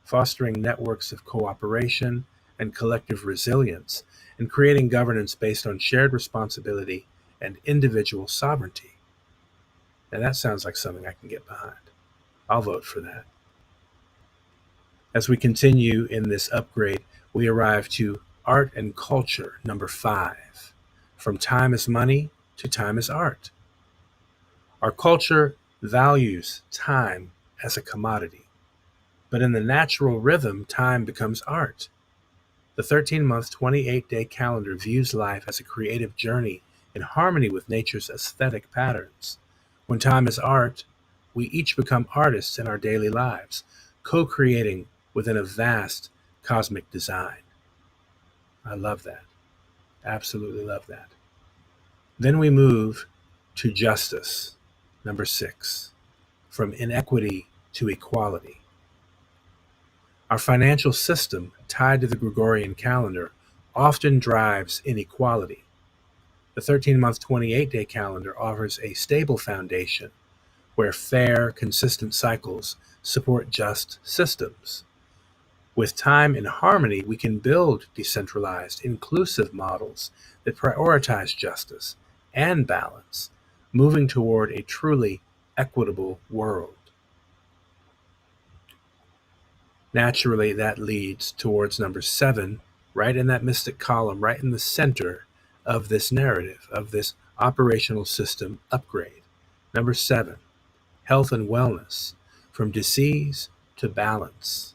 fostering networks of cooperation and collective resilience, and creating governance based on shared responsibility and individual sovereignty. Now that sounds like something I can get behind. I'll vote for that. As we continue in this upgrade, we arrive to art and culture, number 5, from time is money to time is art. Our culture values time as a commodity, but in the natural rhythm, time becomes art. The 13-month, 28-day calendar views life as a creative journey in harmony with nature's aesthetic patterns. When time is art, we each become artists in our daily lives, co-creating within a vast cosmic design. I love that. Absolutely love that. Then we move to justice. Number 6, from inequity to equality. Our financial system, tied to the Gregorian calendar, often drives inequality. The 13-month 28-day calendar offers a stable foundation where fair, consistent cycles support just systems. With time in harmony, we can build decentralized, inclusive models that prioritize justice and balance, moving toward a truly equitable world. Naturally, that leads towards number 7, right in that mystic column, right in the center of this narrative, of this operational system upgrade. Number 7, health and wellness, from disease to balance.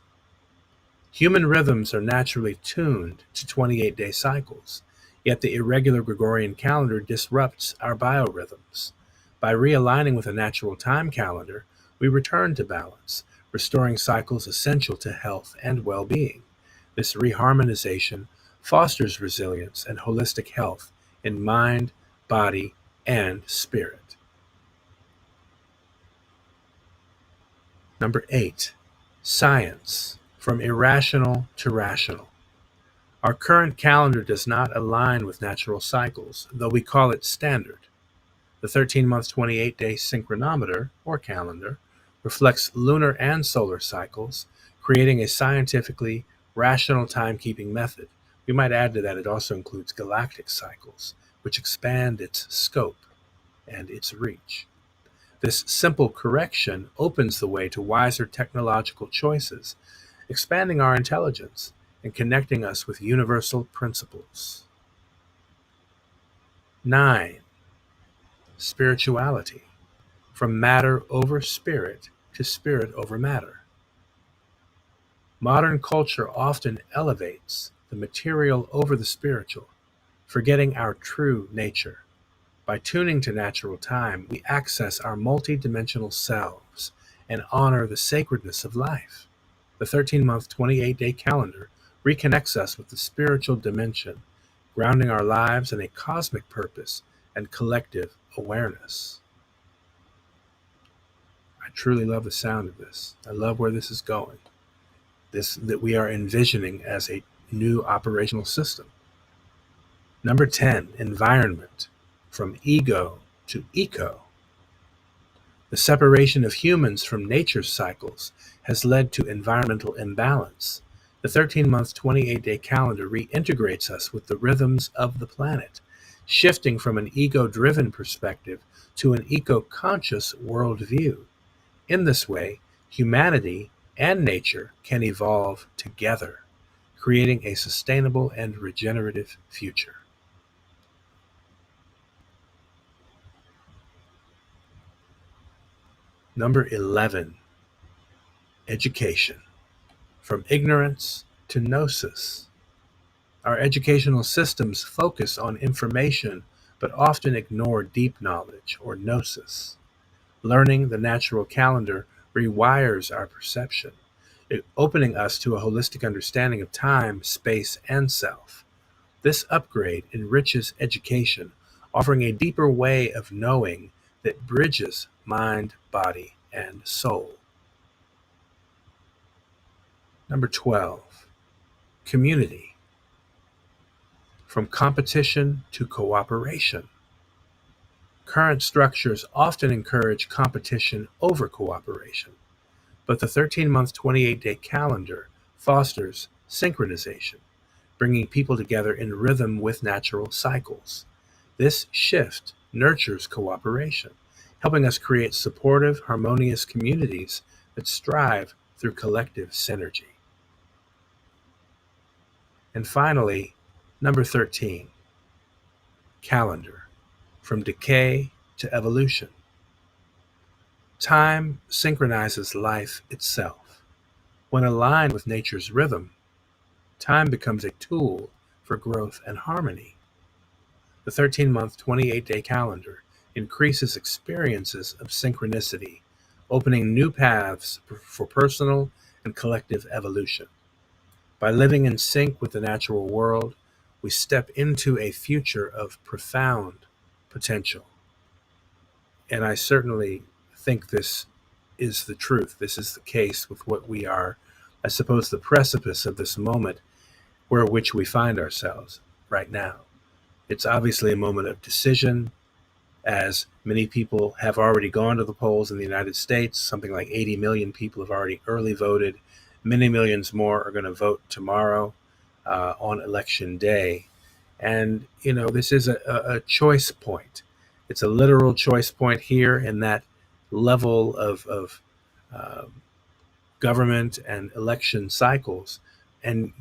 Human rhythms are naturally tuned to 28-day cycles, yet the irregular Gregorian calendar disrupts our biorhythms. By realigning with a natural time calendar, we return to balance, restoring cycles essential to health and well-being. This reharmonization fosters resilience and holistic health in mind, body, and spirit. Number 8, science, from irrational to rational. Our current calendar does not align with natural cycles, though we call it standard. The 13-month 28-day synchronometer, or calendar, reflects lunar and solar cycles, creating a scientifically rational timekeeping method. We might add to that it also includes galactic cycles, which expand its scope and its reach. This simple correction opens the way to wiser technological choices, expanding our intelligence and connecting us with universal principles. 9, spirituality, from matter over spirit to spirit over matter. Modern culture often elevates the material over the spiritual, forgetting our true nature. By tuning to natural time, we access our multidimensional selves and honor the sacredness of life. The 13-month 28-day calendar reconnects us with the spiritual dimension, grounding our lives in a cosmic purpose and collective awareness. I truly love the sound of this. I love where this is going. This that we are envisioning as a new operational system. Number 10, environment, from ego to eco. The separation of humans from nature's cycles has led to environmental imbalance. The 13-month 28-day calendar reintegrates us with the rhythms of the planet, shifting from an ego-driven perspective to an eco-conscious worldview. In this way, humanity and nature can evolve together, creating a sustainable and regenerative future. Number 11, education, from ignorance to gnosis. Our educational systems focus on information but often ignore deep knowledge, or gnosis. Learning the natural calendar rewires our perception, opening us to a holistic understanding of time, space, and self. This upgrade enriches education, offering a deeper way of knowing that bridges mind, body, and soul. Number 12, community, from competition to cooperation. Current structures often encourage competition over cooperation, but the 13-month 28-day calendar fosters synchronization, bringing people together in rhythm with natural cycles. This shift nurtures cooperation, helping us create supportive, harmonious communities that strive through collective synergy. And finally, number 13, calendar, from decay to evolution. Time synchronizes life itself. When aligned with nature's rhythm, time becomes a tool for growth and harmony. The 13-month 28-day calendar increases experiences of synchronicity, opening new paths for personal and collective evolution. By living in sync with the natural world, we step into a future of profound potential. And I certainly think this is the truth. This is the case with what we are, I suppose, the precipice of this moment where which we find ourselves right now. It's obviously a moment of decision, as many people have already gone to the polls in the United States. Something like 80 million people have already early voted. Many millions more are going to vote tomorrow on election day. And, this is a choice point. It's a literal choice point here in that level of government and election cycles. And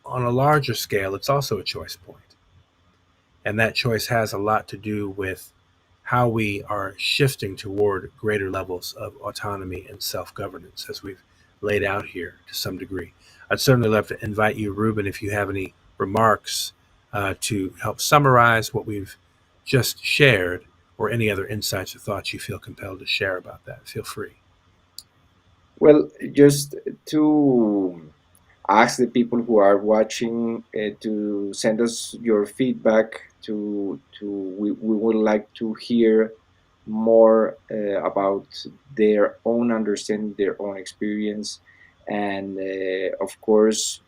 on a larger scale, it's also a choice point. And that choice has a lot to do with how we are shifting toward greater levels of autonomy and self-governance, as we've laid out here to some degree. I'd certainly love to invite you, Ruben, if you have any remarks to help summarize what we've just shared, or any other insights or thoughts you feel compelled to share about that. Feel free. Well, just to ask the people who are watching to send us your feedback. We would like to hear more about their own understanding, their own experience, and of course,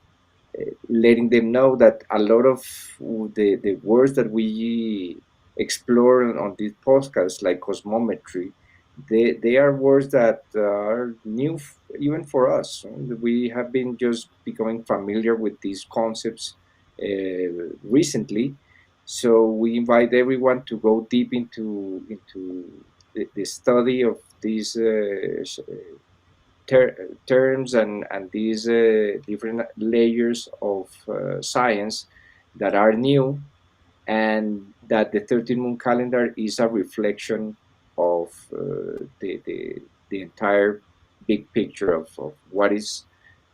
letting them know that a lot of the words that we explore on this podcast, like cosmometry, they are words that are new even for us. We have been just becoming familiar with these concepts recently, so we invite everyone to go deep into the study of these terms and these different layers of science that are new, and that the 13 moon calendar is a reflection of the entire big picture of what is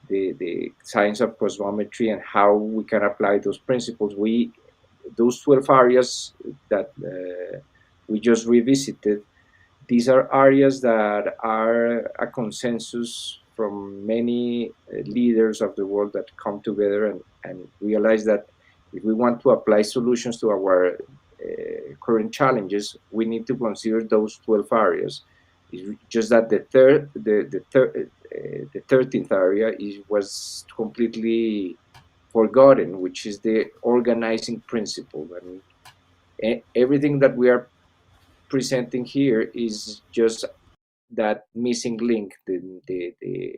the science of cosmometry and how we can apply those principles. Those 12 areas that we just revisited, these are areas that are a consensus from many leaders of the world that come together and realize that if we want to apply solutions to our current challenges, we need to consider those 12 areas. It's just that the 13th area was completely forgotten, which is the organizing principle. And everything that we are presenting here is just that missing link, the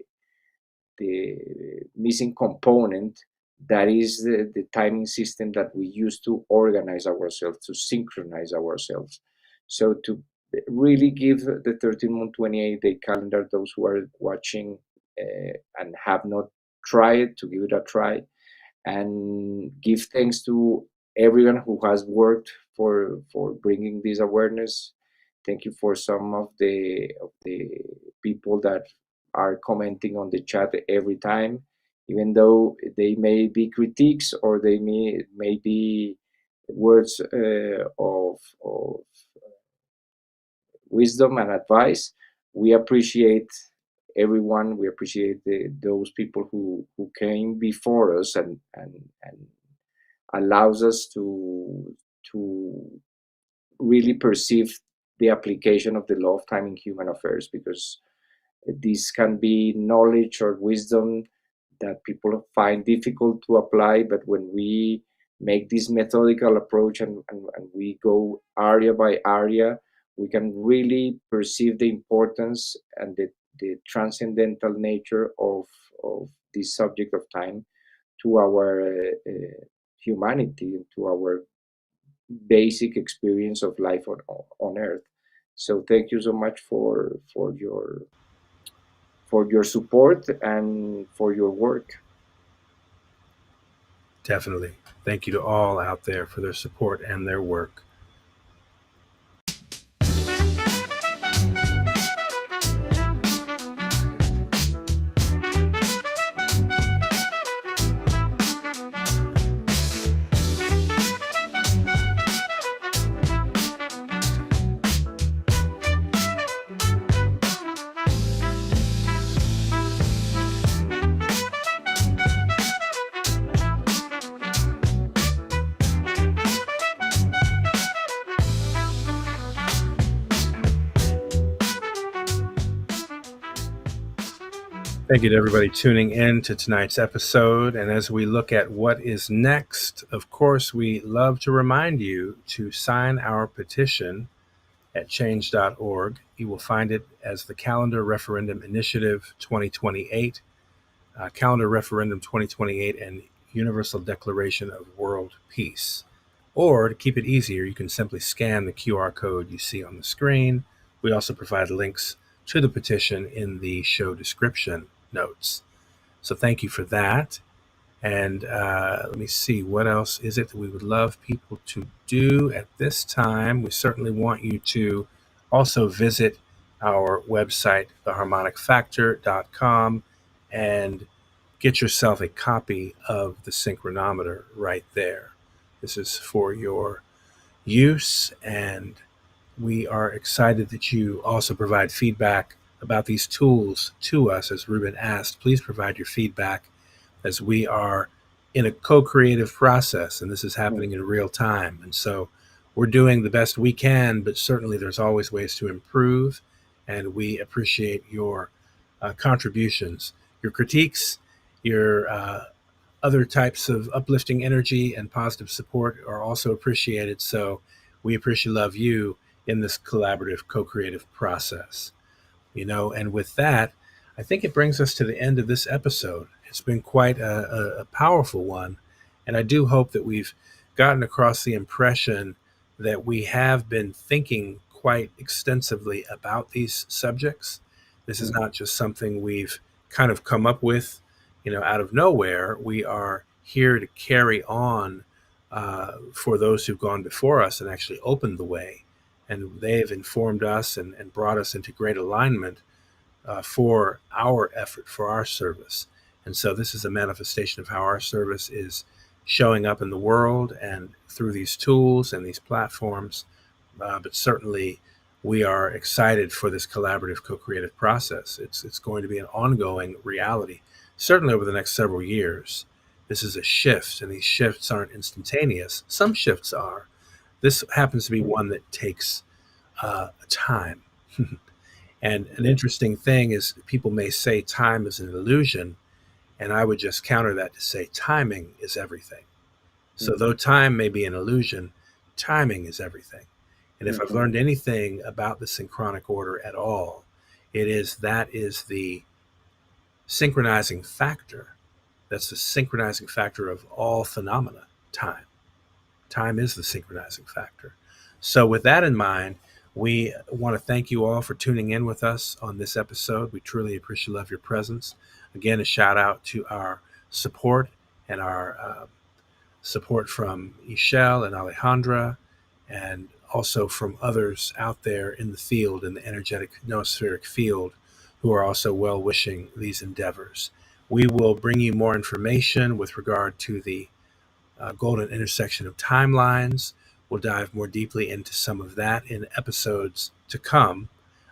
missing component, that is the timing system that we use to organize ourselves, to synchronize ourselves. So to really give the 13 moon 28-day calendar, those who are watching and have not tried, to give it a try, and give thanks to everyone who has worked for bringing this awareness. Thank you for some of the people that are commenting on the chat every time, even though they may be critiques or they may be words of wisdom and advice. We appreciate everyone. We appreciate those people who came before us and allows us to really perceive the application of the law of time in human affairs, because this can be knowledge or wisdom that people find difficult to apply, but when we make this methodical approach and we go area by area, we can really perceive the importance and the transcendental nature of this subject of time to our humanity, to our basic experience of life on Earth. So thank you so much for your support and for your work. Definitely. Thank you to all out there for their support and their work. Thank you to everybody tuning in to tonight's episode. And as we look at what is next, of course, we love to remind you to sign our petition at change.org. You will find it as the Calendar Referendum Initiative 2028, Calendar Referendum 2028, and Universal Declaration of World Peace. Or to keep it easier, you can simply scan the QR code you see on the screen. We also provide links to the petition in the show description notes. So thank you for that. And let me see, what else is it that we would love people to do at this time? We certainly want you to also visit our website, theharmonicfactor.com, and get yourself a copy of the synchronometer right there. This is for your use, and we are excited that you also provide feedback about these tools to us. As Ruben asked, please provide your feedback, as we are in a co-creative process, and this is happening in real time. And so we're doing the best we can, but certainly there's always ways to improve, and we appreciate your contributions, your critiques, your other types of uplifting energy and positive support are also appreciated. So we appreciate love you in this collaborative, co-creative process. And with that, I think it brings us to the end of this episode. It's been quite a powerful one, and I do hope that we've gotten across the impression that we have been thinking quite extensively about these subjects. This is not just something we've kind of come up with, out of nowhere. We are here to carry on for those who've gone before us and actually opened the way, and they have informed us and brought us into great alignment for our effort, for our service. And so this is a manifestation of how our service is showing up in the world and through these tools and these platforms. But certainly we are excited for this collaborative, co-creative process. It's going to be an ongoing reality, certainly over the next several years. This is a shift, and these shifts aren't instantaneous. Some shifts are. This happens to be one that takes time. And an interesting thing is, people may say time is an illusion, and I would just counter that to say timing is everything. So though time may be an illusion, timing is everything. And if I've learned anything about the synchronic order at all, that is the synchronizing factor. That's the synchronizing factor of all phenomena, time. Time is the synchronizing factor. So with that in mind, we want to thank you all for tuning in with us on this episode. We truly appreciate your presence. Again, a shout out to our support and our support from Ishel and Alejandra, and also from others out there in the field, in the energetic noospheric field, who are also well-wishing these endeavors. We will bring you more information with regard to the golden intersection of timelines. We'll dive more deeply into some of that in episodes to come.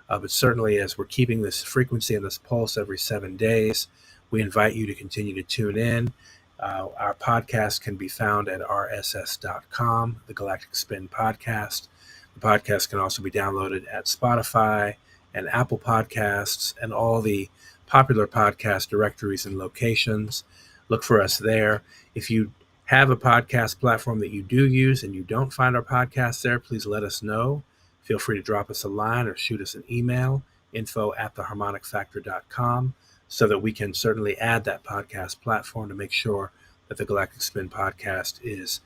But certainly, as we're keeping this frequency and this pulse every 7 days, we invite you to continue to tune in. Our podcast can be found at rss.com, the Galactic Spin Podcast. The podcast can also be downloaded at Spotify and Apple Podcasts and all the popular podcast directories and locations. Look for us there. If you have a podcast platform that you do use and you don't find our podcast there, please let us know. Feel free to drop us a line or shoot us an email, info@theharmonicfactor.com, so that we can certainly add that podcast platform to make sure that the Galactic Spin Podcast is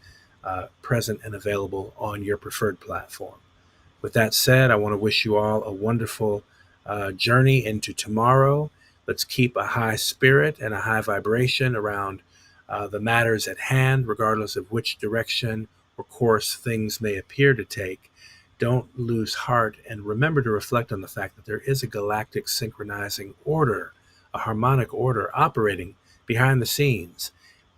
present and available on your preferred platform. With that said, I want to wish you all a wonderful journey into tomorrow. Let's keep a high spirit and a high vibration around the matters at hand, regardless of which direction or course things may appear to take. Don't lose heart, and remember to reflect on the fact that there is a galactic synchronizing order, a harmonic order operating behind the scenes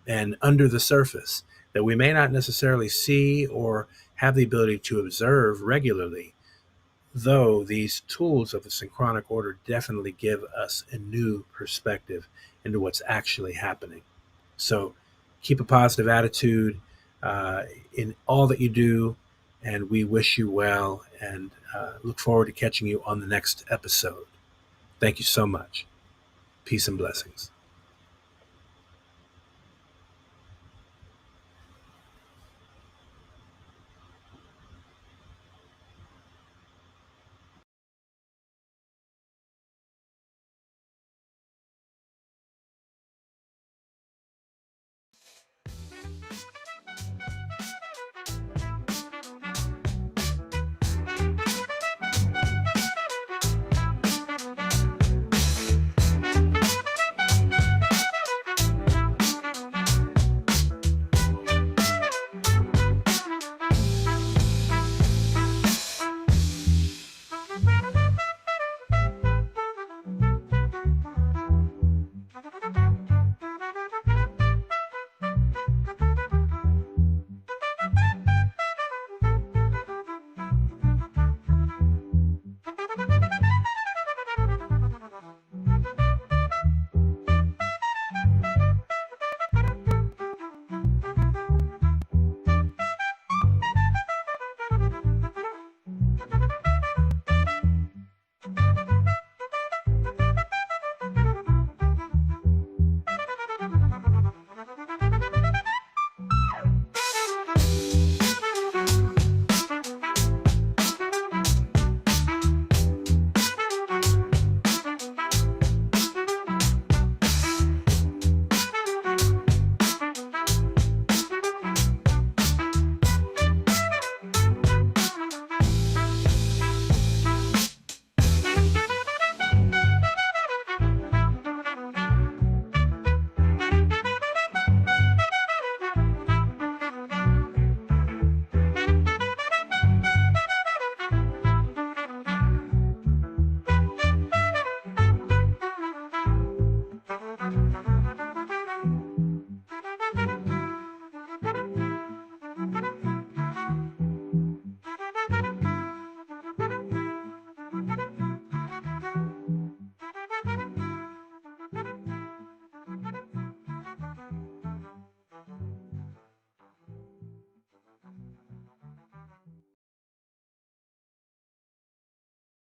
and under the surface that we may not necessarily see or have the ability to observe regularly, though these tools of the synchronic order definitely give us a new perspective into what's actually happening. So keep a positive attitude in all that you do, and we wish you well, and look forward to catching you on the next episode. Thank you so much. Peace and blessings.